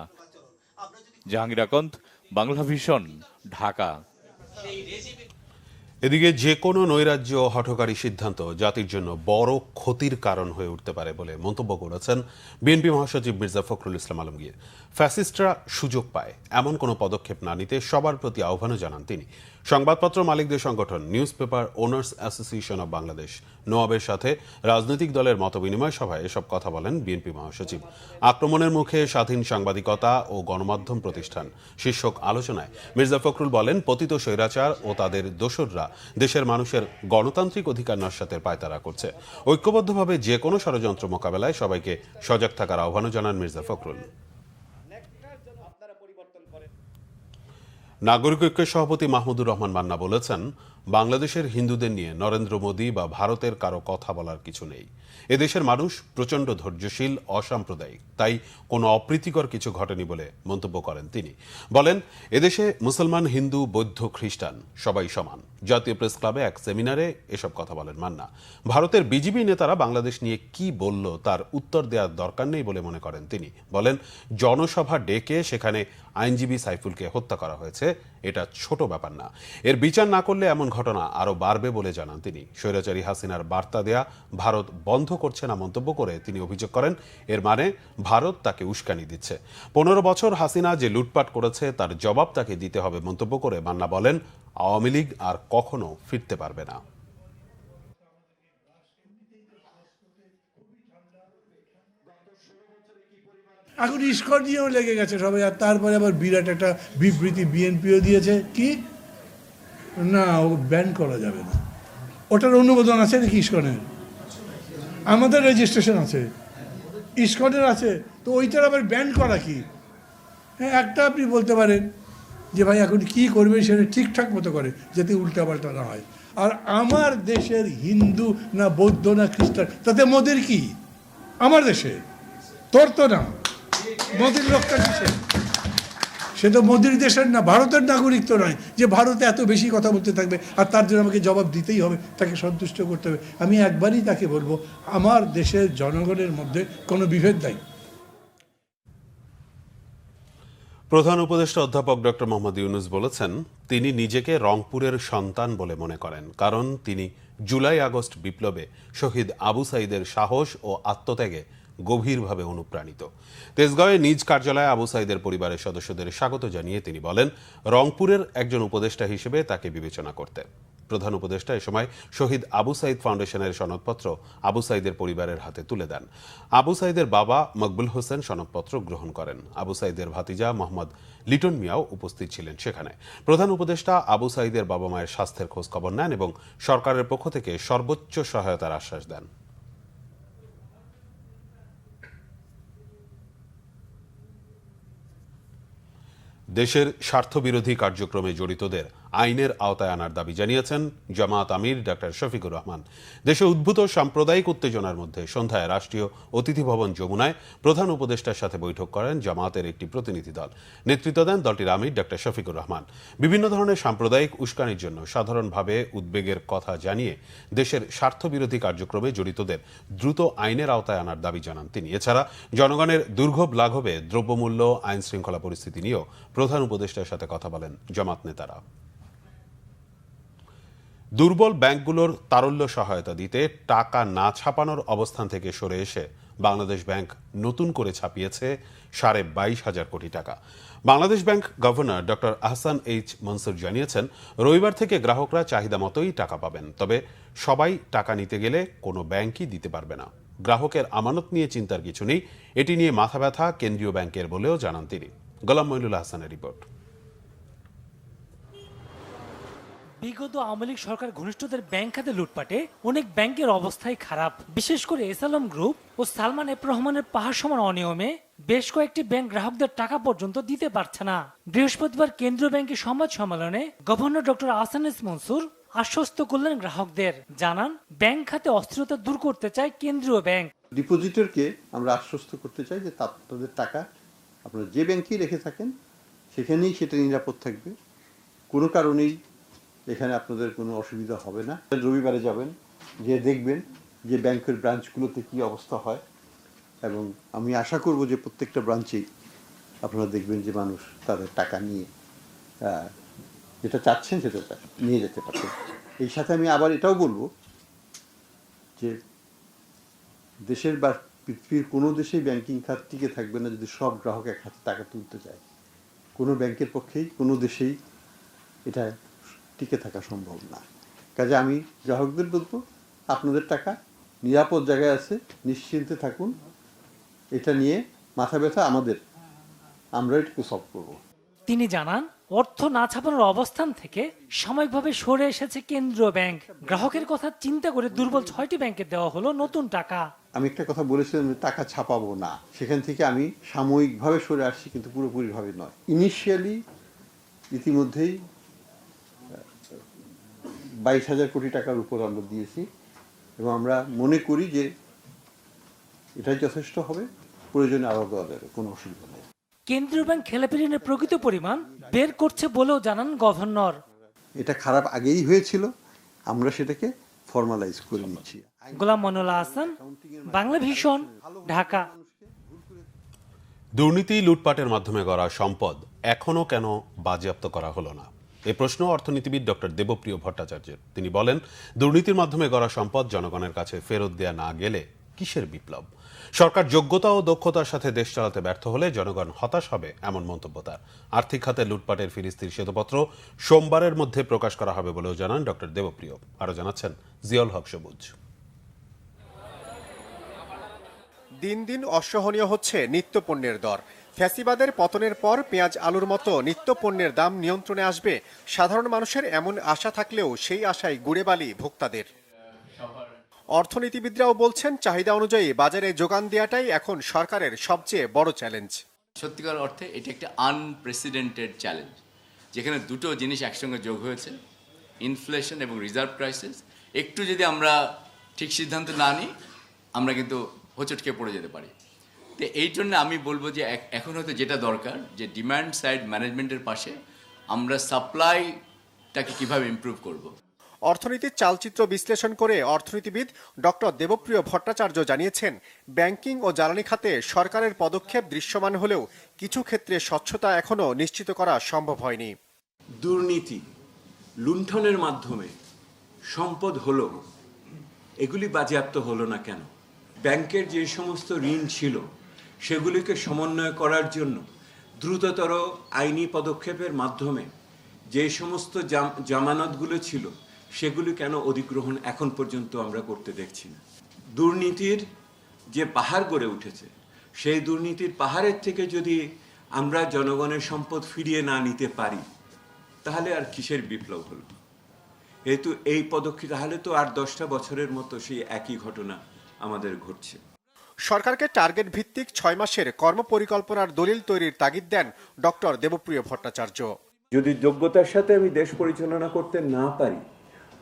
জাহাঙ্গীর আকন্দ, বাংলা ভিশন, ঢাকা। এদিকে যে কোনো নৈরাজ্য ও হঠকারী সিদ্ধান্ত জাতির জন্য বড় ক্ষতির কারণ হয়ে উঠতে পারে বলে মন্তব্য করেছেন বিএনপি মহাসচিব মির্জা ফখরুল ইসলাম আলমগীর। ফ্যাসিস্টরা সুযোগ পায় এমন কোনো পদক্ষেপ না নিতে সবার প্রতি আহ্বানও জানান তিনি। সংবাদপত্র মালিকদের সংগঠন news paper owners association of Bangladesh নোয়াবের সাথে রাজনৈতিক দলের মতবিনিময় সভায় এসব কথা বলেন বিএনপি মহাসচিব। আক্রমণের মুখে স্বাধীন সাংবাদিকতা ও গণমাধ্যম প্রতিষ্ঠান শীর্ষক আলোচনায় মির্জা ফখরুল বলেন, পতিত স্বৈরাচার ও তাদের দোসররা দেশের মানুষের গণতান্ত্রিক অধিকার নস্যাতের পায়তারা করছে। ঐক্যবদ্ধভাবে যে কোনো ষড়যন্ত্র মোকাবেলায় সবাইকে সজাগ থাকার আহ্বানও জানান মির্জা ফখরুল। নাগরিক ঐক্যের সভাপতি মাহমুদুর রহমান মান্না বলেছেন, বাংলাদেশের হিন্দুদের নিয়ে নরেন্দ্র মোদী বা ভারতের কারো কথা বলার কিছু নেই। এদেশের মানুষ প্রচণ্ড ধৈর্যশীল, অসাম্প্রদায়িক, তাই কোনো অপ্রীতিকর কিছু ঘটেনি বলে মন্তব্য করেন তিনি। বলেন, এদেশে মুসলমান, হিন্দু, বৌদ্ধ, খ্রিস্টান সবাই সমান। জাতীয় প্রেস ক্লাবে এক সেমিনারে এসব কথা বলেন মান্না। ভারতের বিজেপি নেতারা বাংলাদেশ নিয়ে কি বলল তার উত্তর দেওয়ার দরকার নেই বলে মনে করেন তিনি। বলেন, জনসভা ডেকে সেখানে আইনজীবী সাইফুলকে হত্যা করা হয়েছে, এটা ছোট ব্যাপার না। এর বিচার না করলে এমন ঘটনা আরো বাড়বে বলে জানান তিনি। স্বৈরাচারী হাসিনার বার্তা দেয়া ভারত বন্ধ করছে না মন্তব্য করে তিনি অভিযোগ করেন, এর মানে ভারত তাকে উস্কানি দিচ্ছে। 15 বছর হাসিনা যে লুটপাট করেছে তার জবাব তাকে দিতে হবে মন্তব্য করে মান্না বলেন, আওয়ামী লীগ আর কখনো ফিরতে পারবে না। এখন ইস্কন নিয়েও লেগে গেছে সবাই, আর তারপরে আবার বিরাট একটা বিবৃতি বিএনপিও দিয়েছে, কি না ও ব্যান করা যাবে না। ওটার অনুমোদন আছে নাকি ইস্কনের? আমাদের রেজিস্ট্রেশন আছে, ইস্কনের আছে, তো ওইটার আবার ব্যান করা কি? হ্যাঁ, একটা আপনি বলতে পারেন যে ভাই এখন কি করবে সেটা ঠিকঠাক মতো করে, যাতে উল্টাপাল্টা না হয়। আর আমার দেশের হিন্দু না বৌদ্ধ না খ্রিস্টান তাতে মোদির কি? আমার দেশে তোর তো না, মোদির লোকটা কিসে? সে তো মোদির দেশের না, ভারতের নাগরিক তো নয় যে ভারতে এত বেশি কথা বলতে থাকবে আর তার জন্য আমাকে জবাব দিতেই হবে, তাকে সন্তুষ্ট করতে হবে। আমি একবারই তাকে বলবো, আমার দেশের জনগণের মধ্যে কোনো বিভেদ নাই। প্রধান উপদেষ্টা অধ্যাপক ডক্টর মোহাম্মদ ইউনূস বলেছেন, তিনি নিজেকে রংপুরের সন্তান বলে মনে করেন, কারণ তিনি জুলাই আগস্ট বিপ্লবে শহীদ আবু সাঈদের সাহস ও আত্মত্যাগে গভীরভাবে অনুপ্রাণিত। তেজগাঁওয়ে নিজ কার্যালয়ে আবু সাঈদের পরিবারের সদস্যদের স্বাগত জানিয়ে তিনি বলেন, রংপুরের একজন উপদেষ্টা হিসেবে তাকে বিবেচনা করতে। প্রধান উপদেষ্টা এ সময় শহীদ আবু সাঈদ ফাউন্ডেশনের সনদপত্র আবু সাঈদের পরিবারের হাতে তুলে দেন। আবু সাঈদের বাবা মকবুল হোসেন সনদপত্র গ্রহণ করেন। আবু সাঈদের ভাতিজা মোহাম্মদ লিটন মিয়াও উপস্থিত ছিলেন সেখানে। প্রধান উপদেষ্টা আবু সাঈদের বাবা মায়ের স্বাস্থ্যের খোঁজ খবর নেন এবং সরকারের পক্ষ থেকে সর্বোচ্চ সহায়তার আশ্বাস দেন। দেশের স্বার্থবিরোধী কার্যক্রমে জড়িতদের আইনের আওতায় আনার দাবি জানিয়েছেন জামায়াত আমির ডক্টর শফিকুর রহমান। দেশে উদ্ভূত সাম্প্রদায়িক উত্তেজনার মধ্যে সন্ধ্যায় রাষ্ট্রীয় অতিথি ভবন যমুনায় প্রধান উপদেষ্টার সাথে বৈঠক করেন জামায়াতের একটি প্রতিনিধি দল। নেতৃত্ব দেন দলটির আমির ডক্টর শফিকুর রহমান। বিভিন্ন ধরনের সাম্প্রদায়িক উস্কানির জন্য সাধারণভাবে উদ্বেগের কথা জানিয়ে দেশের স্বার্থবিরোধী কার্যক্রমে জড়িতদের দ্রুত আইনের আওতায় আনার দাবি জানান তিনি। এছাড়া জনগণের দুর্ভোগ লাঘবে দ্রব্যমূল্য, আইন শৃঙ্খলা পরিস্থিতি নিয়েও প্রধান উপদেষ্টার সাথে কথা বলেন জামাত নেতারা। দুর্বল ব্যাংকগুলোর তারল্য সহায়তা দিতে টাকা না ছাপানোর অবস্থান থেকে সরে এসে বাংলাদেশ ব্যাংক নতুন করে ছাপিয়েছে 22,500 কোটি টাকা। Bangladesh bank governor doctor Ahsan H Mansur জানিয়েছেন, রবিবার থেকে গ্রাহকরা চাহিদা মতোই টাকা পাবেন, তবে সবাই টাকা নিতে গেলে কোনো ব্যাংকই দিতে পারবে না। গ্রাহকের আমানত নিয়ে চিন্তার কিছু নেই, এটি নিয়ে মাথা ব্যথা কেন্দ্রীয় ব্যাংকের বলেও জানান তিনি। গোলাম মঈনুল হাসানের রিপোর্ট। বিগত আওয়ামী লীগ সরকার ঘনিষ্ঠদের ব্যাংক খাতে লুটপাটে অনেক ব্যাংকের অবস্থাই খারাপ। বিশেষ করে এসআলম গ্রুপ ও সালমান এফ রহমানের পাহাড় সমান অনিয়মে বেশ কয়েকটি ব্যাংক গ্রাহকদের টাকা পর্যন্ত দিতে পারছে না। বৃহস্পতিবার কেন্দ্রীয় ব্যাংকের সংবাদ সম্মেলনে governor doctor Ahsan H Mansur আশ্বস্ত করলেন গ্রাহকদের। জানান, ব্যাংক খাতে অস্থিরতা দূর করতে চায় কেন্দ্রীয় ব্যাংক। ডিপোজিটরকে আমরা আশ্বস্ত করতে চাই যে তাদের টাকা আপনারা যে ব্যাংকেই রেখে থাকেন সেখানেই সেটা নিরাপদ থাকবে, কোনো কারণেই এখানে আপনাদের কোনো অসুবিধা হবে না। রবিবারে যাবেন, যে দেখবেন যে ব্যাংকের ব্রাঞ্চগুলোতে কি অবস্থা হয়, এবং আমি আশা করব যে প্রত্যেকটা ব্রাঞ্চেই আপনারা দেখবেন যে মানুষ তাদের টাকা নিয়ে যেটা চাচ্ছেন সেটা নিয়ে যেতে পারছেন। এই সাথে আমি আবার এটাও বলবো যে দেশের বা পৃথিবীর কোনো দেশেই ব্যাংকিং খাত টিকে থাকবে না যদি সব গ্রাহক এক হাতে টাকা তুলতে যায়। কোনো ব্যাংকের পক্ষেই কোনো দেশেই এটা টিকে থাকা সম্ভব না। কাজে আমি গ্রাহকদের বলবো, আপনাদের টাকা নিরাপদ জায়গায় আছে, নিশ্চিন্তে থাকুন। এটা নিয়ে মাথা ব্যথা আমাদের, আমরা এটাকে সলভ করবো। তিনি জানান, অর্থ না ছাপানোর অবস্থান থেকে সাময়িকভাবে সরে এসেছে কেন্দ্রীয় ব্যাংক। গ্রাহকের কথা চিন্তা করে দুর্বল 6টি ব্যাংকে দেওয়া হলো নতুন টাকা। আমি একটা কথা বলেছিলাম যে টাকা ছাপাবো না, সেখান থেকে আমি সাময়িকভাবে সরে আসছি, কিন্তু পুরোপুরিভাবে নয়। ইনিশিয়ালি ইতিমধ্যেই 22,000 কোটি টাকার উপর আমরা দিয়েছি, এবং আমরা মনে করি যে এটাই যথেষ্ট হবে। প্রয়োজনে আরো দেওয়া যাবে, কোনো অসুবিধা নেই। কেন্দ্রীয় ব্যাংক খেলাপি ঋণের প্রকৃত পরিমাণ বের করছে বলেও জানান গভর্নর। এটা খারাপ আগেই হয়েছিল, আমরা সেটাকে ফর্মালাইজ করে নিচ্ছি। গোলাম মঈনুল হাসান, বাংলা ভিশন, ঢাকা। দুর্নীতি, লুটপাটের মাধ্যমে গড়া সম্পদ এখনো কেন বাজেয়াপ্ত করা হলো না, এ প্রশ্ন অর্থনীতিবিদ ডক্টর দেবপ্রিয় ভট্টাচার্যের। তিনি বলেন, দুর্নীতির মাধ্যমে গড়া সম্পদ জনগণের কাছে ফেরত দেয়া না গেলে কিসের বিপ্লব? সরকার যোগ্যতা ও দক্ষতার সাথে দেশ চালাতে ব্যর্থ হলে জনগণ হতাশ হবে, এমন মন্তব্য তার। আর্থিক খাতে লুটপাটের ফিরিস্তির শ্বেতপত্র সোমবারের মধ্যে প্রকাশ করা হবে বলেও জানান ডক্টর দেবপ্রিয়। আরো জানাচ্ছেন জিয়াউল হক সবুজ। দিন দিন অসহনীয় হচ্ছে নিত্যপণ্যের দর। ফ্যাসিবাদের পতনের পর পেঁয়াজ, আলুর মতো নিত্যপণ্যের দাম নিয়ন্ত্রণে আসবে, সাধারণ মানুষের এমন আশা থাকলেও সেই আশায় গুড়ে বালি ভোক্তাদের। অর্থনীতিবিদরাও বলছেন, চাহিদা অনুযায়ী বাজারে যোগান দেওয়াটাই এখন সরকারের সবচেয়ে বড় চ্যালেঞ্জ। সত্যিকার অর্থে এটা একটা আনপ্রেসিডেন্টেড চ্যালেঞ্জ, যেখানে দুটো জিনিস একসঙ্গে যোগ হয়েছে, ইনফ্লেশন এবং রিজার্ভ ক্রাইসিস। একটু যদি আমরা ঠিক সিদ্ধান্ত না নিই, আমরা কিন্তু হোঁচটকে পড়ে যেতে পারি। তো এই জন্য আমি বলবো যে এখন হয়তো যেটা দরকার, যে ডিমান্ড সাইড ম্যানেজমেন্টের পাশে আমরা সাপ্লাইটাকে কিভাবে ইমপ্রুভ করব। অর্থনীতির চালচিত্র বিশ্লেষণ করে অর্থনীতিবিদ ডক্টর দেবপ্রিয় ভট্টাচার্য জানিয়েছেন, ব্যাংকিং ও জ্বালানি খাতে সরকারের পদক্ষেপ দৃশ্যমান হলেও কিছু ক্ষেত্রে স্বচ্ছতা এখনো নিশ্চিত করা সম্ভব হয়নি। দুর্নীতি, লুণ্ঠনের মাধ্যমে সম্পদ হলো, এগুলি বাজেয়াপ্ত হলো না কেন? ব্যাংকের যে সমস্ত ঋণ ছিল সেগুলিকে সমন্বয় করার জন্য দ্রুততর আইনি পদক্ষেপের মাধ্যমে যে সমস্ত জামানতগুলো ছিল সেগুলি কেন অধিগ্রহণ এখন পর্যন্ত আমরা করতে দেখছি না? দুর্নীতির যে পাহাড় গড়ে উঠেছে, সেই দুর্নীতির পাহাড়ের থেকে যদি আমরা জনগণের সম্পদ ফিরিয়ে না নিতে পারি, তাহলে আর কিসের বিপ্লব হলো? যেহেতু এই পদক্ষেপ, তাহলে তো আর 10টা বছরের মতো সেই একই ঘটনা আমাদের ঘটছে। সরকারকে টার্গেট ভিত্তিক 6 মাসের কর্মপরিকল্পনার দলিল তৈরির তাগিদ দেন ডক্টর দেবপ্রিয় ভট্টাচার্য। যদি যোগ্যতার সাথে আমি দেশ পরিচালনা করতে না পারি,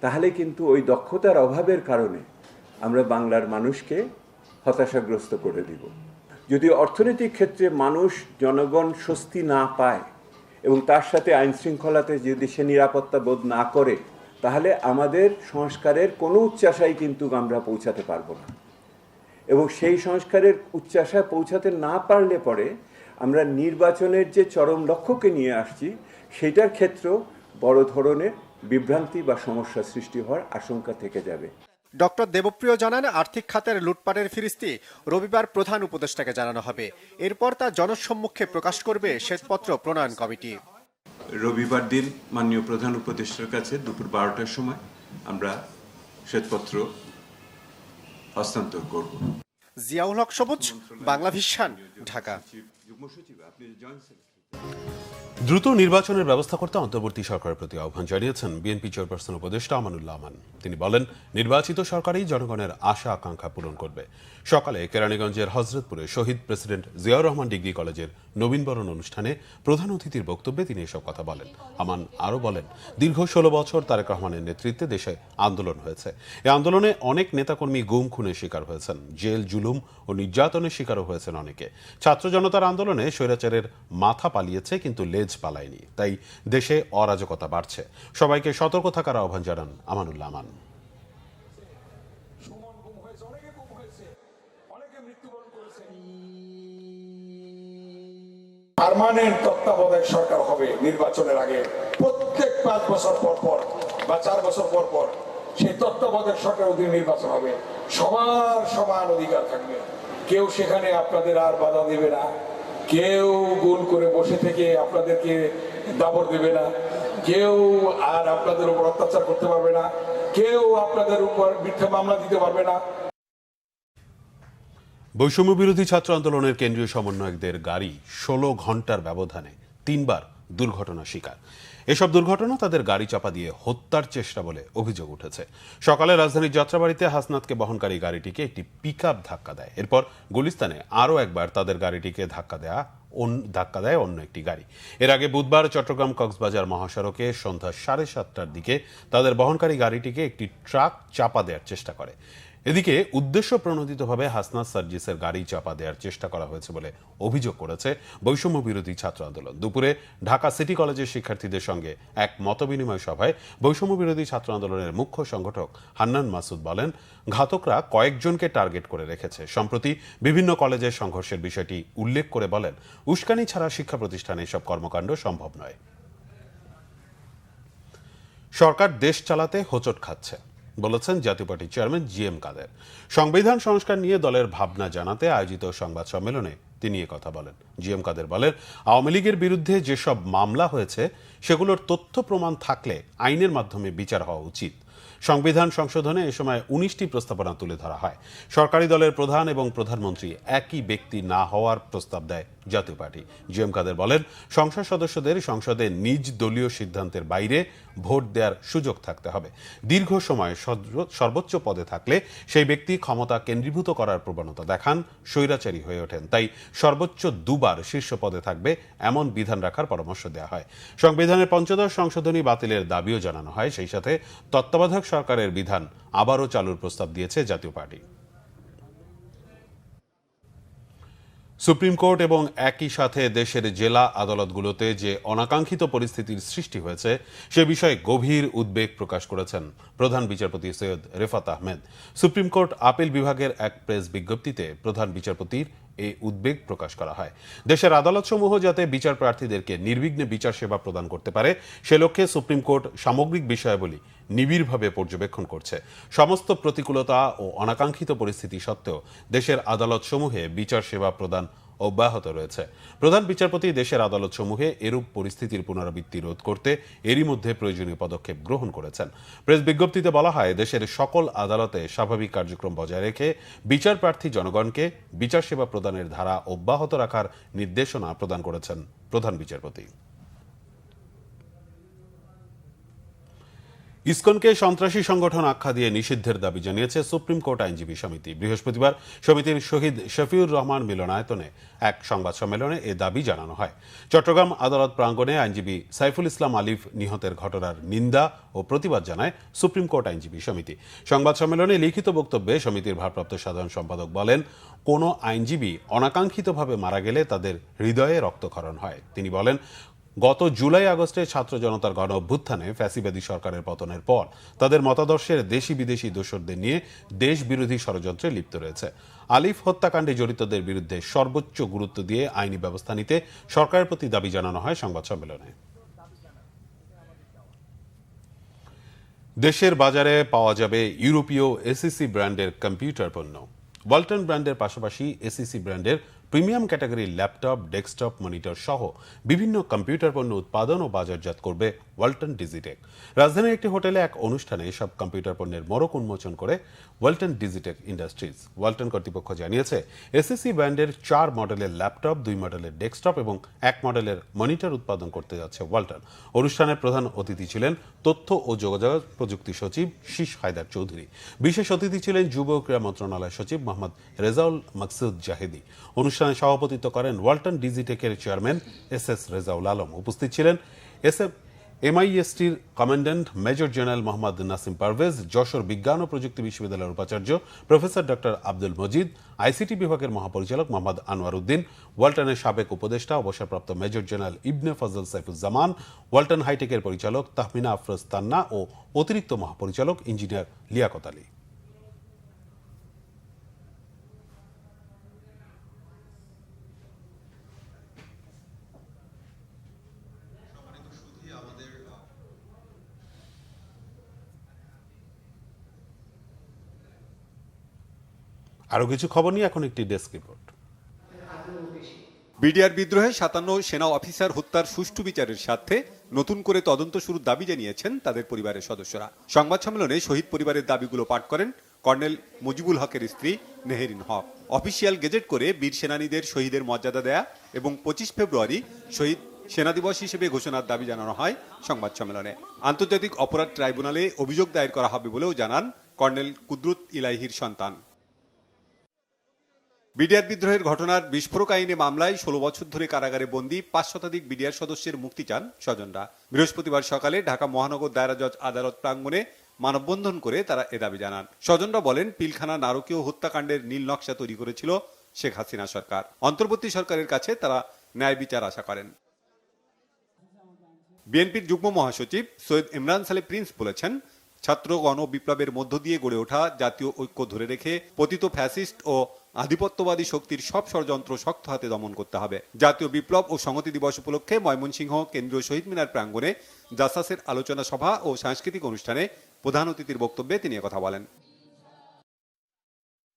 তাহলে কিন্তু ওই দক্ষতার অভাবের কারণে আমরা বাংলার মানুষকে হতাশাগ্রস্ত করে দিব। যদি অর্থনৈতিক ক্ষেত্রে মানুষ, জনগণ স্বস্তি না পায় এবং তার সাথে আইন শৃঙ্খলাতে যদি সে নিরাপত্তা বোধ না করে, তাহলে আমাদের সংস্কারের কোনো উচ্চাশায় কিন্তু আমরা পৌঁছাতে পারবো না। এবং সেই সংস্কারের উচ্চাশায় পৌঁছাতে না পারলে পরে আমরা নির্বাচনের যে চরম লক্ষ্যকে নিয়ে আসছি, সেটার ক্ষেত্রেও বড় ধরনের বিভ্রান্তি বা সমস্যা সৃষ্টি হওয়ার আশঙ্কা থেকে যাবে। ডক্টর দেবপ্রিয় জানান, আর্থিক খাতের লুটপাটের ফিরিস্তি রবিবার প্রধান উপদেষ্টাকে জানানো হবে। এরপর তা জনসম্মুখে প্রকাশ করবে শ্বেতপত্র প্রণয়ন কমিটি। রবিবার দিন মাননীয় প্রধান উপদেষ্টার কাছে দুপুর 12টার সময় আমরা শ্বেতপত্র হস্তান্তর করব। জিয়াউল হক সবুজ, বাংলা ভিশন, ঢাকা। দ্রুত নির্বাচনের ব্যবস্থা করতে অন্তর্বর্তী সরকারের প্রতি আহ্বান জানিয়েছেন বিএনপি চেয়ারপারসন উপদেষ্টা আমানুল্লাহ আমান। তিনি বলেন, নির্বাচিত সরকারই জনগণের আশা আকাঙ্ক্ষা পূরণ করবে। সকালে কেরানীগঞ্জের হযরতপুরে শহীদ প্রেসিডেন্ট জিয়াউর রহমান ডিগ্রি কলেজের নবীনবরণ অনুষ্ঠানে প্রধান অতিথির বক্তব্যে তিনি এসব কথা বলেন। আমান আরও বলেন, দীর্ঘ 16 বছর তারেক রহমানের নেতৃত্বে দেশে আন্দোলন হয়েছে। এই আন্দোলনে অনেক নেতাকর্মী গুম খুনের শিকার হয়েছেন, জেল, জুলুম ও নির্যাতনের শিকারও হয়েছেন অনেকে। ছাত্র জনতার আন্দোলনে স্বৈরাচারের মাথা পালিয়েছে, কিন্তু লেজ পালায়নি। তাই দেশে অরাজকতা বাড়ছে। সবাইকে সতর্ক থাকার আহ্বান জানান আমানুল্লাহ আমান। পার্মানেন্ট তত্ত্বাবধায়ক সরকার হবে নির্বাচনের আগে। প্রত্যেক 5 বছর পর পর বা 4 বছর পর পর সেই তত্ত্বাবধায়ক সরকার অধীনে নির্বাচন হবে। সবার সমান অধিকার থাকবে। কেউ সেখানে আপনাদের আর বাধা দেবে না, কেউ গোল করে বসে থেকে আপনাদেরকে দাবর দেবে না, কেউ আর আপনাদের উপর অত্যাচার করতে পারবে না, কেউ আপনাদের উপর মিথ্যা মামলা দিতে পারবে না। বৈষম্য বিরোধী ছাত্র আন্দোলনের কেন্দ্রীয় সমন্বয়কদের গাড়ি 16 ঘন্টার ব্যবধানে 3 বার দুর্ঘটনার শিকার। এসব দুর্ঘটনা তাদের গাড়ি চাপা দিয়ে হত্যার চেষ্টা বলে অভিযোগ উঠেছে। সকালে রাজধানীর যাত্রাবাড়িতে হাসনাতকে বহনকারী গাড়িটিকে একটি পিকআপ ধাক্কা দেয়। এরপর গুলিস্তানে আরও একবার তাদের গাড়িটিকে ধাক্কা দেয় অন্য একটি গাড়ি। এর আগে বুধবার চট্টগ্রাম কক্সবাজার মহাসড়কে সন্ধ্যা 7:30টার দিকে তাদের বহনকারী গাড়িটিকে একটি ট্রাক চাপা দেওয়ার চেষ্টা করে। এদিকে উদ্দেশ্য প্রণোদিতভাবে হাসনাত সার্জিসের গাড়ি চাপা দেওয়ার চেষ্টা করা হয়েছে বলে অভিযোগ করেছে বৈষম্য বিরোধী ছাত্র আন্দোলন। দুপুরে ঢাকা সিটি কলেজের শিক্ষার্থীদের সঙ্গে এক মতবিনিময় সভায় বৈষম্য বিরোধী ছাত্র আন্দোলনের মুখ্য সংগঠক হান্নান মাসুদ বলেন, ঘাতকরা কয়েকজনকে টার্গেট করে রেখেছে। সম্প্রতি বিভিন্ন কলেজের সংঘর্ষের বিষয়টি উল্লেখ করে বলেন, উস্কানি ছাড়া শিক্ষা প্রতিষ্ঠানে এসব কর্মকাণ্ড সম্ভব নয়। সরকার দেশ চালাতে হোঁচট খাচ্ছে বলেছেন জাতীয় পার্টির চেয়ারম্যান জিএম কাদের। সংবিধান সংস্কার নিয়ে দলের ভাবনা জানাতে আয়োজিত সংবাদ সম্মেলনে তিনি কথা বলেন। জিএম কাদের বলেন, আওয়ামী লীগের বিরুদ্ধে যেসব মামলা হয়েছে সেগুলোর তথ্য প্রমাণ থাকলে আইনের মাধ্যমে বিচার হওয়া উচিত। সংবিধান সংশোধনে এ সময় 19টি প্রস্তাবনা তুলে ধরা হয়। সরকারি দলের প্রধান এবং প্রধানমন্ত্রী একই ব্যক্তি না হওয়ার প্রস্তাব দেয় জাতীয় পার্টি। জিএম কাদের বলেন, সংসদ সদস্যদের সংসদে নিজ দলীয় সিদ্ধান্তের বাইরে ভোট দেওয়ার সুযোগ থাকতে হবে। দীর্ঘ সময় সর্বোচ্চ পদে থাকলে সেই ব্যক্তি ক্ষমতা কেন্দ্রীভূত করার প্রবণতা দেখান, স্বৈরাচারী হয়ে ওঠেন। তাই সর্বোচ্চ 2 বার শীর্ষ পদে থাকবে এমন বিধান রাখার পরামর্শ দেওয়া হয়। সংবিধানের 15 সংশোধনী বাতিলের দাবিও জানানো হয়। সেই সাথে তত্ত্বাবধায়ক সরকারের বিধান আবারও চালুর প্রস্তাব দিয়েছে জাতীয় পার্টি। সুপ্রিম কোর্ট এবং একই সাথে দেশের জেলা আদালতগুলোতে যে অনাকাঙ্ক্ষিত পরিস্থিতির সৃষ্টি হয়েছে সে বিষয়ে গভীর উদ্বেগ প্রকাশ করেছেন প্রধান বিচারপতি সৈয়দ রেফাত আহমেদ। সুপ্রিম কোর্ট আপিল বিভাগের এক প্রেস বিজ্ঞপ্তিতে প্রধান বিচারপতির এই উদ্বেগ প্রকাশ করা হয়। দেশের আদালতসমূহ যাতে বিচার প্রার্থীদেরকে নির্বিঘ্নে বিচার সেবা প্রদান করতে পারে সে লক্ষ্যে সুপ্রিম কোর্ট সামগ্রিক বিষয়াবলী নিবিড়ভাবে পর্যবেক্ষণ করছে। সমস্ত প্রতিকূলতা ও অনাকাঙ্ক্ষিত পরিস্থিতি সত্ত্বেও দেশের আদালতসমূহে বিচার সেবা প্রদান অব্যাহত রয়েছে। প্রধান বিচারপতি দেশের আদালতসমূহে এরূপ পরিস্থিতির পুনরাবৃত্তি রোধ করতে এরই মধ্যে প্রয়োজনীয় পদক্ষেপ গ্রহণ করেছেন। প্রেস বিজ্ঞপ্তিতে বলা হয়, দেশের সকল আদালতে স্বাভাবিক কার্যক্রম বজায় রেখে বিচার প্রার্থী জনগণকে বিচার সেবা প্রদানের ধারা অব্যাহত রাখার নির্দেশনা প্রদান করেছেন প্রধান বিচারপতি। ইসকনকে সন্ত্রাসী সংগঠন আখ্যা দিয়ে নিষিদ্ধের দাবি জানিয়েছে সুপ্রিম কোর্ট আইনজীবী সমিতি। বৃহস্পতিবার সমিতির শহীদ শফিউর রহমান মিলনায়তনে এক সংবাদ সম্মেলনে এ দাবি জানানো হয়। চট্টগ্রাম আদালত প্রাঙ্গণে আইনজীবী সাইফুল ইসলাম আলিফ নিহতের ঘটনার নিন্দা ও প্রতিবাদ জানায় সুপ্রিম কোর্ট আইনজীবী সমিতি। সংবাদ সম্মেলনে লিখিত বক্তব্যে সমিতির ভারপ্রাপ্ত সাধারণ সম্পাদক বলেন, কোনো আইনজীবী অনাকাঙ্ক্ষিতভাবে মারা গেলে তাদের হৃদয়ে রক্তক্ষরণ হয়। তিনি বলেন, গত জুলাই আগস্টে ছাত্র জনতার গণ অভ্যুত্থানে ফ্যাসিবাদী সরকারের পতনের পর তাদের মতাদর্শের দেশি বিদেশি দোসরদের নিয়ে দেশ বিরোধী ষড়যন্ত্রে লিপ্ত রয়েছে। আলিফ হত্যাকাণ্ডে জড়িতদের বিরুদ্ধে সর্বোচ্চ গুরুত্ব দিয়ে আইনি ব্যবস্থা নিতে সরকারের প্রতি দাবি জানানো হয় সংবাদ সম্মেলনে। দেশের বাজারে পাওয়া যাবে ইউরোপীয় এসিসি ব্র্যান্ডের কম্পিউটার পণ্য। ওয়ালটন ব্র্যান্ডের পাশাপাশি এসিসি ব্র্যান্ডের প্রিমিয়াম ক্যাটাগরির ল্যাপটপ, ডেস্কটপ, মনিটর সহ বিভিন্ন কম্পিউটার পণ্য উৎপাদন ও বাজারজাত করবে ওয়ালটন ডিজিটেক। রাজধানীর একটি হোটেলে এক অনুষ্ঠানে এসব কম্পিউটার পণ্যের মোড়ক উন্মোচন করে ওয়ালটন ডিজিটেক ইন্ডাস্ট্রিজ। ওয়ালটন কর্তৃপক্ষ জানিয়েছে, এসিসি ব্র্যান্ডের 4 মডেলের ল্যাপটপ, 2 মডেলের ডেস্কটপ এবং 1 মডেলের মনিটর উৎপাদন করতে যাচ্ছে ওয়ালটন। অনুষ্ঠানের প্রধান অতিথি ছিলেন তথ্য ও যোগাযোগ প্রযুক্তি সচিব শীষ হায়দার চৌধুরী। বিশেষ অতিথি ছিলেন যুব ও ক্রীড়া মন্ত্রণালয় সচিব মোহাম্মদ রেজাউল মাকসুদ জাহেদি। অনুষ্ঠানে সভাপতিত্ব করেন ওয়ালটন ডিজিটেকের চেয়ারম্যান এস রেজাউল আলম। উপস্থিত ছিলেন এমআইএসটির commandant major general Mohammad Nasim Parvez, Jessore বিজ্ঞান ও প্রযুক্তি বিশ্ববিদ্যালয়ের উপাচার্য professor doctor Abdul Majid, ICT বিভাগের মহাপরিচালক মোহাম্মদ আনোয়ার উদ্দিন, ওয়ালটনের সাবেক উপদেষ্টা অবসরপ্রাপ্ত মেজর জেনারেল ইবনে ফজল সাইফুজ্জামান, ওয়ালটন হাইটেকের পরিচালক তাহমিনা আফরোজ তান্না ও অতিরিক্ত মহাপরিচালক ইঞ্জিনিয়ার লিয়াকত আলী। আরো কিছু খবর নিয়ে এখন একটি ডেস্ক রিপোর্ট। বিডিআর বিদ্রোহে 57 সেনা অফিসার হত্যার সুষ্ঠু বিচারের স্বার্থে নতুন করে তদন্ত শুরুর দাবি জানিয়েছেন তাদের পরিবারের সদস্যরা। সংবাদ সম্মেলনে শহীদ পরিবারের দাবিগুলো পাঠ করেন কর্নেল মুজিবুল হকের স্ত্রী নেহেরিন হক। অফিসিয়াল গেজেট করে বীর সেনানীদের শহীদের মর্যাদা দেয়া এবং 25 ফেব্রুয়ারি শহীদ সেনা দিবস হিসেবে ঘোষণার দাবি জানানো হয় সংবাদ সম্মেলনে। আন্তর্জাতিক অপরাধ ট্রাইব্যুনালে অভিযোগ দায়ের করা হবে বলেও জানান কর্নেল কুদরত ইলাহির সন্তান। বিডিআর বিদ্রোহের ঘটনার বিস্ফোরক আইনে মামলায় 16 বছর ধরে কারাগারে বন্দী 5 শতাধিক বিডিআর সদস্যের মুক্তি চান স্বজনরা। বৃহস্পতিবার সকালে ঢাকা মহানগর দায়রা জজ আদালত প্রাঙ্গণে মানববন্ধন করে তারা এ দাবি জানান। স্বজনরা বলেন, পিলখানা নারকীয় হত্যাকাণ্ডের নীল নকশা তৈরি করেছিল শেখ হাসিনা সরকার। অন্তর্বর্তী সরকারের কাছে তারা ন্যায় বিচার আশা করেন। বিএনপির যুগ্ম মহাসচিব সৈয়দ ইমরান সালে প্রিন্স বলেছেন, ছাত্র গণ বিপ্লবের মধ্য দিয়ে গড়ে ওঠা জাতীয় ঐক্য ধরে রেখে পতিত ফ্যাসিস্ট ও আধিপত্যবাদী শক্তির সব ষড়যন্ত্র শক্ত হাতে দমন করতে হবে। জাতীয় বিপ্লব ও সংহতি দিবস উপলক্ষে ময়মনসিংহ কেন্দ্রীয় শহীদ মিনার প্রাঙ্গণে জাসাসের আলোচনা সভা ও সাংস্কৃতিক অনুষ্ঠানে প্রধান অতিথির বক্তব্যে তিনি কথা বলেন।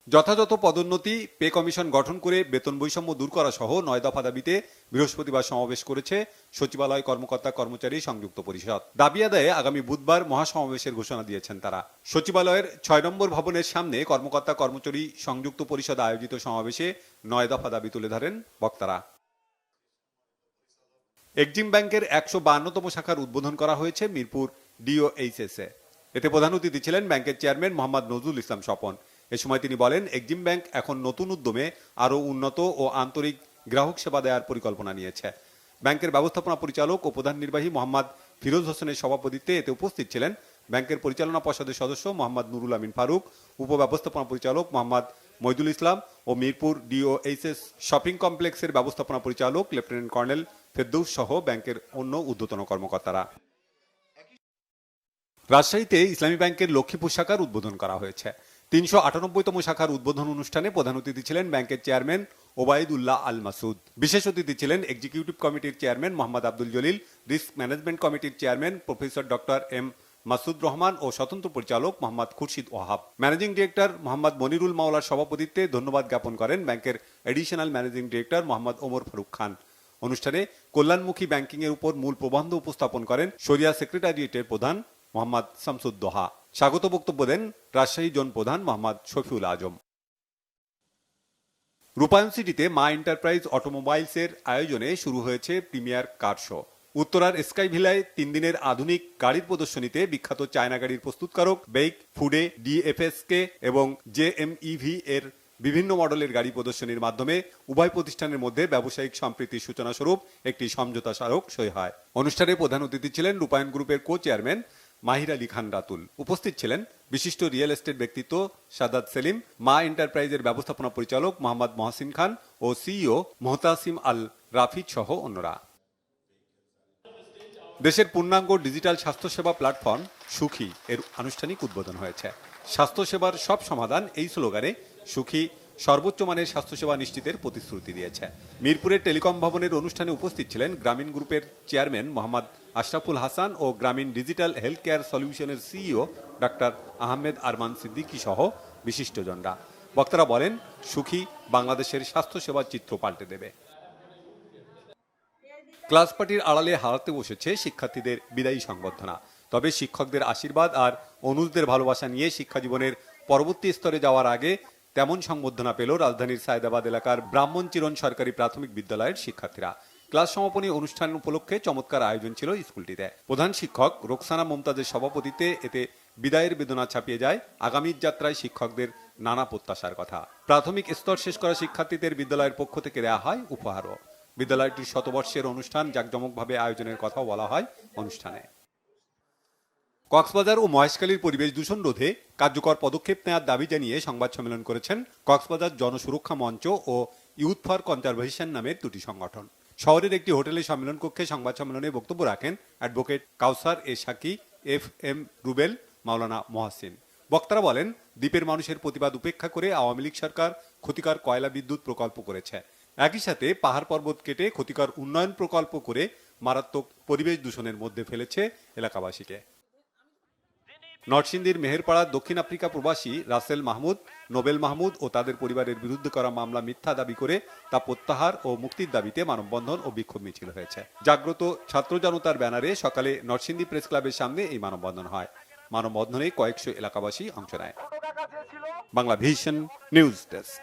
যথাযথ পদোন্নতি, পে কমিশন গঠন করে বেতন বৈষম্য দূর করা সহ 9 দফা দাবিতে বৃহস্পতিবার সমাবেশ করেছে সচিবালয় কর্মকর্তা কর্মচারী সংযুক্ত পরিষদ। দাবি আদায়ে আগামী বুধবার মহাসমাবেশের ঘোষণা দিয়েছেন তারা। সচিবালয়ের 6 নম্বর ভবনের সামনে কর্মকর্তা কর্মচারী সংযুক্ত পরিষদ আয়োজিত সমাবেশে 9 দফা দাবি তুলে ধরেন বক্তারা। এক্সিম ব্যাংকের 152তম শাখার উদ্বোধন করা হয়েছে মিরপুর ডিওএইচএসে। এতে প্রধান অতিথি ছিলেন ব্যাংকের চেয়ারম্যান মোহাম্মদ নজরুল ইসলাম স্বপন। এ সময় তিনি বলেন, এক্সিম ব্যাংক এখন নতুন উদ্যমে আরও উন্নত ও আন্তরিক গ্রাহক সেবা দেওয়ার পরিকল্পনা নিয়েছে। ব্যাংকের ব্যবস্থাপনা পরিচালক ও প্রধান নির্বাহী মোহাম্মদ ফিরোজ হোসেনের সভাপতিত্বে এতে উপস্থিত ছিলেন ব্যাংকের পরিচালনা পর্ষদের সদস্য মোহাম্মদ নুরুল আমিন ফারুক, উপব্যবস্থাপনা পরিচালক মোহাম্মদ মইদুল ইসলাম ও মিরপুর ডিওএইচএস শপিং কমপ্লেক্সের ব্যবস্থাপনা পরিচালক লেফটেন্যান্ট কর্নেল ফেরদৌস সহ ব্যাংকের অন্য ঊর্ধ্বতন কর্মকর্তারা। রাজশাহীতে ইসলামী ব্যাংকের লক্ষ্মীপুর শাখার উদ্বোধন করা হয়েছে। 398তম শাখার উদ্বোধন অনুষ্ঠানে প্রধান অতিথি ছিলেন ব্যাংকের চেয়ারম্যান ওবায়দুল্লাহ আল মাসুদ। বিশেষ অতিথি ছিলেন এক্সিকিউটিভ কমিটির chairman Mohammad Abdul Jalil, risk management কমিটির chairman professor doctor M Masud Rahman ও স্বতন্ত্র পরিচালক মোহাম্মদ খুরশিদ ওয়াহাব। ম্যানেজিং ডিরেক্টর মোহাম্মদ মনিরুল মাওলার সভাপতিত্বে ধন্যবাদ জ্ঞাপন করেন ব্যাংকের additional managing director Mohammad Omar Faruk Khan. অনুষ্ঠানে কল্যাণমুখী ব্যাংকিং এর উপর মূল প্রবন্ধ উপস্থাপন করেন শরিয়া সেক্রেটারিয়েটের প্রধান মোহাম্মদ শামসুদ্দোহা। স্বাগত বক্তব্য দেন রাজশাহী জোন প্রধান মোহাম্মদ শফিউল আজম। রূপায়ণ সিটিতে মা এন্টারপ্রাইজ অটোমোবাইলসের আয়োজনে শুরু হয়েছে প্রিমিয়ার কার শো। উত্তরার স্কাই ভিলায় 3 দিনের আধুনিক গাড়ির প্রদর্শনীতে বিখ্যাত চায়না গাড়ির প্রস্তুতকারক বেইক, ফুডে, ডিএফএসকে এবং জেএমইভি এর বিভিন্ন মডেলের গাড়ি প্রদর্শনীর মাধ্যমে উভয় প্রতিষ্ঠানের মধ্যে ব্যবসায়িক সম্প্রীতির সূচনা স্বরূপ একটি সমঝোতা স্মারক সই হয়। অনুষ্ঠানে প্রধান অতিথি ছিলেন রূপায়ণ গ্রুপের কো চেয়ারম্যান মাহির আলী খান রাতুল। উপস্থিত ছিলেন বিশিষ্ট রিয়েল এস্টেট ব্যক্তিত্ব সাদাত সেলিম, মা এন্টারপ্রাইজের ব্যবস্থাপনা পরিচালক মোহাম্মদ মহসিন খান ও সিইও মোহতাসিম আল রাফিদ সহ অন্যরা। দেশের পূর্ণাঙ্গ ডিজিটাল স্বাস্থ্যসেবা প্ল্যাটফর্ম সুখী এর আনুষ্ঠানিক উদ্বোধন হয়েছে। স্বাস্থ্যসেবার সব সমাধান এই স্লোগানে সুখী সর্বোচ্চ মানের স্বাস্থ্যসেবা নিশ্চিতের প্রতিশ্রুতি দিয়েছে। মিরপুরের টেলিকম ভবনের অনুষ্ঠানে উপস্থিত ছিলেন গ্রামীণ গ্রুপের চেয়ারম্যান মোহাম্মদ আশরাফুল হাসান ও গ্রামীণ ডিজিটাল হেলথ কেয়ার সলিউশনের সিইও ডাক্তার আহমেদ আরমান সিদ্দিকী সহ বিশিষ্টজনরা। বক্তারা বলেন, সুখী বাংলাদেশের স্বাস্থ্যসেবার চিত্র পাল্টে দেবে। ক্লাস পার্টির আড়ালে হারাতে বসেছে শিক্ষার্থীদের বিদায়ী সংবর্ধনা। তবে শিক্ষকদের আশীর্বাদ আর অনুজদের ভালোবাসা নিয়ে শিক্ষা জীবনের পরবর্তী স্তরে যাওয়ার আগে তেমন সংবর্ধনা পেল রাজধানীর সায়দাবাদ এলাকার ব্রাহ্মণচিরণ সরকারি প্রাথমিক বিদ্যালয়ের শিক্ষার্থীরা। ক্লাস সমাপনী অনুষ্ঠান উপলক্ষে চমৎকার আয়োজন ছিল স্কুলটিতে। প্রধান শিক্ষক রোকসানা মমতাজের সভাপতিত্বে এতে বিদায়ের বেদনা ছাপিয়ে যায় আগামীর যাত্রায় শিক্ষকদের নানা প্রত্যাশার কথা। প্রাথমিক স্তর শেষ করা শিক্ষার্থীদের বিদ্যালয়ের পক্ষ থেকে দেয়া হয় উপহারও। বিদ্যালয়টির শতবর্ষের অনুষ্ঠান জাঁকজমকভাবে আয়োজনের কথাও বলা হয় অনুষ্ঠানে। কক্সবাজার ও মহেশখালীর পরিবেশ দূষণ রোধে কার্যকর পদক্ষেপ নেওয়ার দাবি জানিয়ে সংবাদ সম্মেলন করেছেন কক্সবাজার জনসুরক্ষা মঞ্চ ও ইউথ ফর কনজারভেশন নামের দুটি সংগঠন। শহরের একটি হোটেলের সম্মেলন কক্ষে সংবাদ সম্মেলনে বক্তব্য রাখেন অ্যাডভোকেট কাউসার এ সাকি, FM রুবেল, মাওলানা মহাসিন। বক্তারা বলেন, দ্বীপের মানুষের প্রতিবাদ উপেক্ষা করে আওয়ামী লীগ সরকার ক্ষতিকর কয়লা বিদ্যুৎ প্রকল্প করেছে। একই সাথে পাহাড় পর্বত কেটে ক্ষতিকর উন্নয়ন প্রকল্প করে মারাত্মক পরিবেশ দূষণের মধ্যে ফেলেছে এলাকাবাসীকে। নরসিংদীর মেহেরপাড়ার দক্ষিণ আফ্রিকা প্রবাসী রাসেল মাহমুদ, নোবেল মাহমুদ ও তাদের পরিবারের বিরুদ্ধে করা মামলা মিথ্যা দাবি করে তা প্রত্যাহার ও মুক্তির দাবিতে মানববন্ধন ও বিক্ষোভ মিছিল হয়েছে। জাগ্রত ছাত্র জনতার ব্যানারে সকালে নরসিংদী প্রেস ক্লাবের সামনে এই মানববন্ধন হয়। মানববন্ধনে কয়েকশো এলাকাবাসী অংশ নেয়। Bangla vision news desk.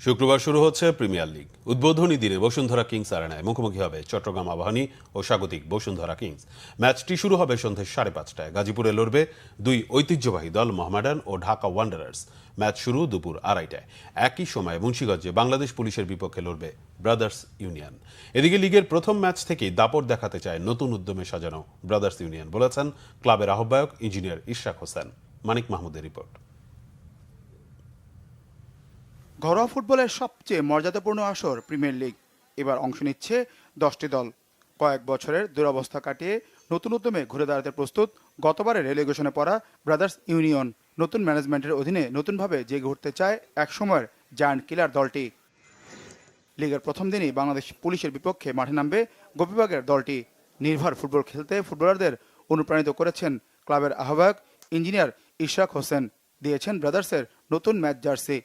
শুক্রবার শুরু হচ্ছে প্রিমিয়ার লিগ। উদ্বোধনী দিনে বসুন্ধরা কিংস আরেনায় মুখোমুখি হবে চট্টগ্রাম আবাহনী ও স্বাগতিক বসুন্ধরা কিংস। ম্যাচটি শুরু হবে সন্ধ্যে 5:30টায়। গাজীপুরে লড়বে দুই ঐতিহ্যবাহী দল মোহামেডান ও ঢাকা ওয়ান্ডারার্স। ম্যাচ শুরু দুপুর 2:30টায়। একই সময় মুন্সিগঞ্জে বাংলাদেশ পুলিশের বিপক্ষে লড়বে ব্রাদার্স ইউনিয়ন। এদিকে লিগের প্রথম ম্যাচ থেকেই দাপট দেখাতে চায় নতুন উদ্যমে সাজানো ব্রাদার্স ইউনিয়ন, বলেছেন ক্লাবের আহ্বায়ক ইঞ্জিনিয়ার ইশরাক হোসেন। মানিক মাহমুদের রিপোর্ট। ঘরোয়া ফুটবলের সবচেয়ে মর্যাদাপূর্ণ আসর প্রিমিয়ার লিগ। এবার অংশ নিচ্ছে 10টি দল। কয়েক বছরের দুরবস্থা কাটিয়ে নতুন উদ্যমে ঘুরে দাঁড়াতে প্রস্তুত গতবারের রেলিগেশনে পড়া ব্রাদার্স ইউনিয়ন। নতুন ম্যানেজমেন্টের অধীনে নতুনভাবে জেগে উঠতে চায় একসময়ের জায়ান্ট কিলার দলটি। লিগের প্রথম দিনই বাংলাদেশ পুলিশের বিপক্ষে মাঠে নামবে গোপীবাগের দলটি। নির্ভর ফুটবল খেলতে ফুটবলারদের অনুপ্রাণিত করেছেন ক্লাবের আহ্বায়ক ইঞ্জিনিয়ার ইশরাক হোসেন। দিয়েছেন ব্রাদার্সের নতুন ম্যাচ জার্সি।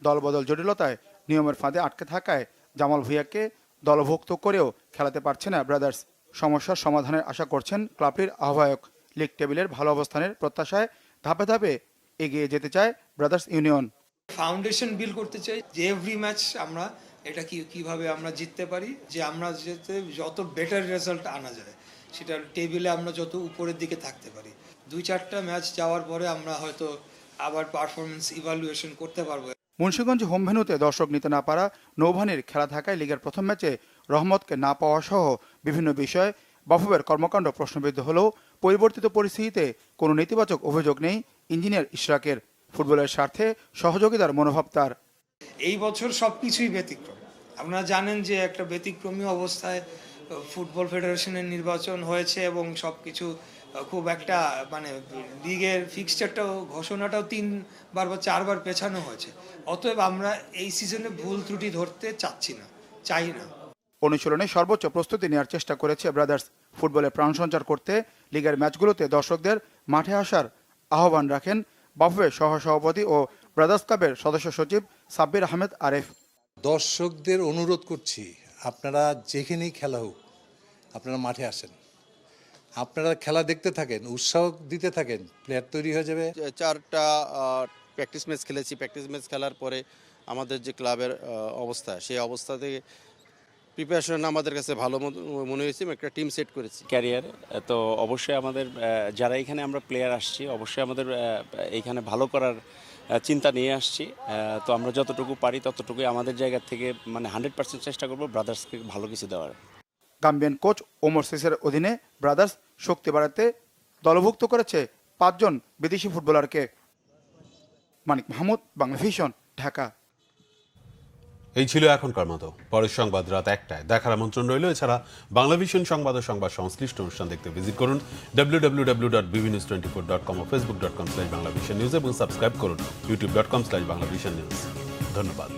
দলবদল জটিলতায় নিয়মের ফাঁদে আটকে থাকায় জামাল ভুঁইয়াকে দলভুক্ত করেও খেলাতে পারছে না ব্রাদার্স। সমস্যার সমাধানের আশা করছেন ক্লাবটির আহ্বায়ক। লিগ টেবিলের ভালো অবস্থানের প্রত্যাশায় ধাপে ধাপে এগিয়ে যেতে চায় ব্রাদার্স ইউনিয়ন। ফাউন্ডেশন বিল্ড করতে চাই যে এভরি ম্যাচ আমরা এটা কিভাবে আমরা জিততে পারি, যে আমরা যেতে যত বেটার রেজাল্ট আনা যায়, সেটা টেবিলে আমরা যত উপরের দিকে থাকতে পারি। 2-4টা ম্যাচ যাওয়ার পরে আমরা হয়তো আবার পারফরমেন্স ইভালুয়েশন করতে পারবো। মুন্সিগঞ্জ হোম ভেন্যুতে দর্শক নিতে না পারা নৌবাহিনীর খেলা থাকায় লিগের প্রথম ম্যাচে রহমতকে না পাওয়া সহ বিভিন্ন বিষয়ে বাফুফের কর্মকাণ্ড প্রশ্নবিদ্ধ হলেও পরিবর্তিত পরিস্থিতিতে কোনো নেতিবাচক অভিযোগ নেই ইঞ্জিনিয়ার ইশরাকের। ফুটবলের স্বার্থে সহযোগিতার মনোভাব তার। এই বছর সবকিছুই ব্যতিক্রম। আপনারা জানেন যে একটা ব্যতিক্রমী অবস্থায় ফুটবল ফেডারেশনের নির্বাচন হয়েছে এবং সবকিছু খুব একটা লিগের ফিক্সচারটাও ঘোষণাটাও 3বার বা 4বার পেছানো হয়েছে। অতএব আমরা এই সিজনে ভুল ত্রুটি ধরতে চাই না। অনুশীলনে সর্বোচ্চ প্রস্তুতি নেওয়ার চেষ্টা করেছে ব্রাদার্স। ফুটবলে প্রাণ সঞ্চার করতে লিগের ম্যাচগুলোতে দর্শকদের মাঠে আসার আহ্বান রাখেন বাফুফের সহসভাপতি ও ব্রাদার্স ক্লাবের সদস্য সচিব সাব্বির আহমেদ আরেফ। দর্শকদের অনুরোধ করছি, আপনারা যেখানেই খেলা হোক আপনারা মাঠে আসেন, আপনারা খেলা দেখতে থাকেন, উৎসাহ দিতে থাকেন, প্লেয়ার তৈরি হয়ে যাবে। 4টা প্র্যাকটিস ম্যাচ খেলেছি। প্র্যাকটিস ম্যাচ খেলার পরে আমাদের যে ক্লাবের অবস্থা, সেই অবস্থা থেকে প্রিপারেশন আমাদের কাছে ভালো মনে হয়েছে, একটা টিম সেট করেছি ক্যারিয়ার। তো অবশ্যই আমাদের যারা এখানে আমরা প্লেয়ার আসছি, অবশ্যই আমাদের এইখানে ভালো করার চিন্তা নিয়ে আসছি। তো আমরা যতটুকু পারি ততটুকুই আমাদের জায়গা থেকে মানে 100% চেষ্টা করব ব্রাদার্সকে ভালো কিছু দেওয়ার। গাম্বিয়ান কোচ ওমর সিসের অধীনে ব্রাদার্স শক্তি বাড়াতে দলভুক্ত করেছে 5 জন বিদেশি ফুটবলারকে। মানিক মাহমুদ, বাংলা ভিশন, ঢাকা। এই ছিল এখনকার মতো। পরের সংবাদ রাত 1টায় দেখার আমন্ত্রণ রইল। এছাড়া বাংলা ভিশন সংবাদ ও সংবাদ সংশ্লিষ্ট অনুষ্ঠান দেখতে ভিজিট করুন www.bbnews24.com ও facebook.com/banglavisionnews এবং সাবস্ক্রাইব করুন youtube.com/banglavisionnews। ধন্যবাদ।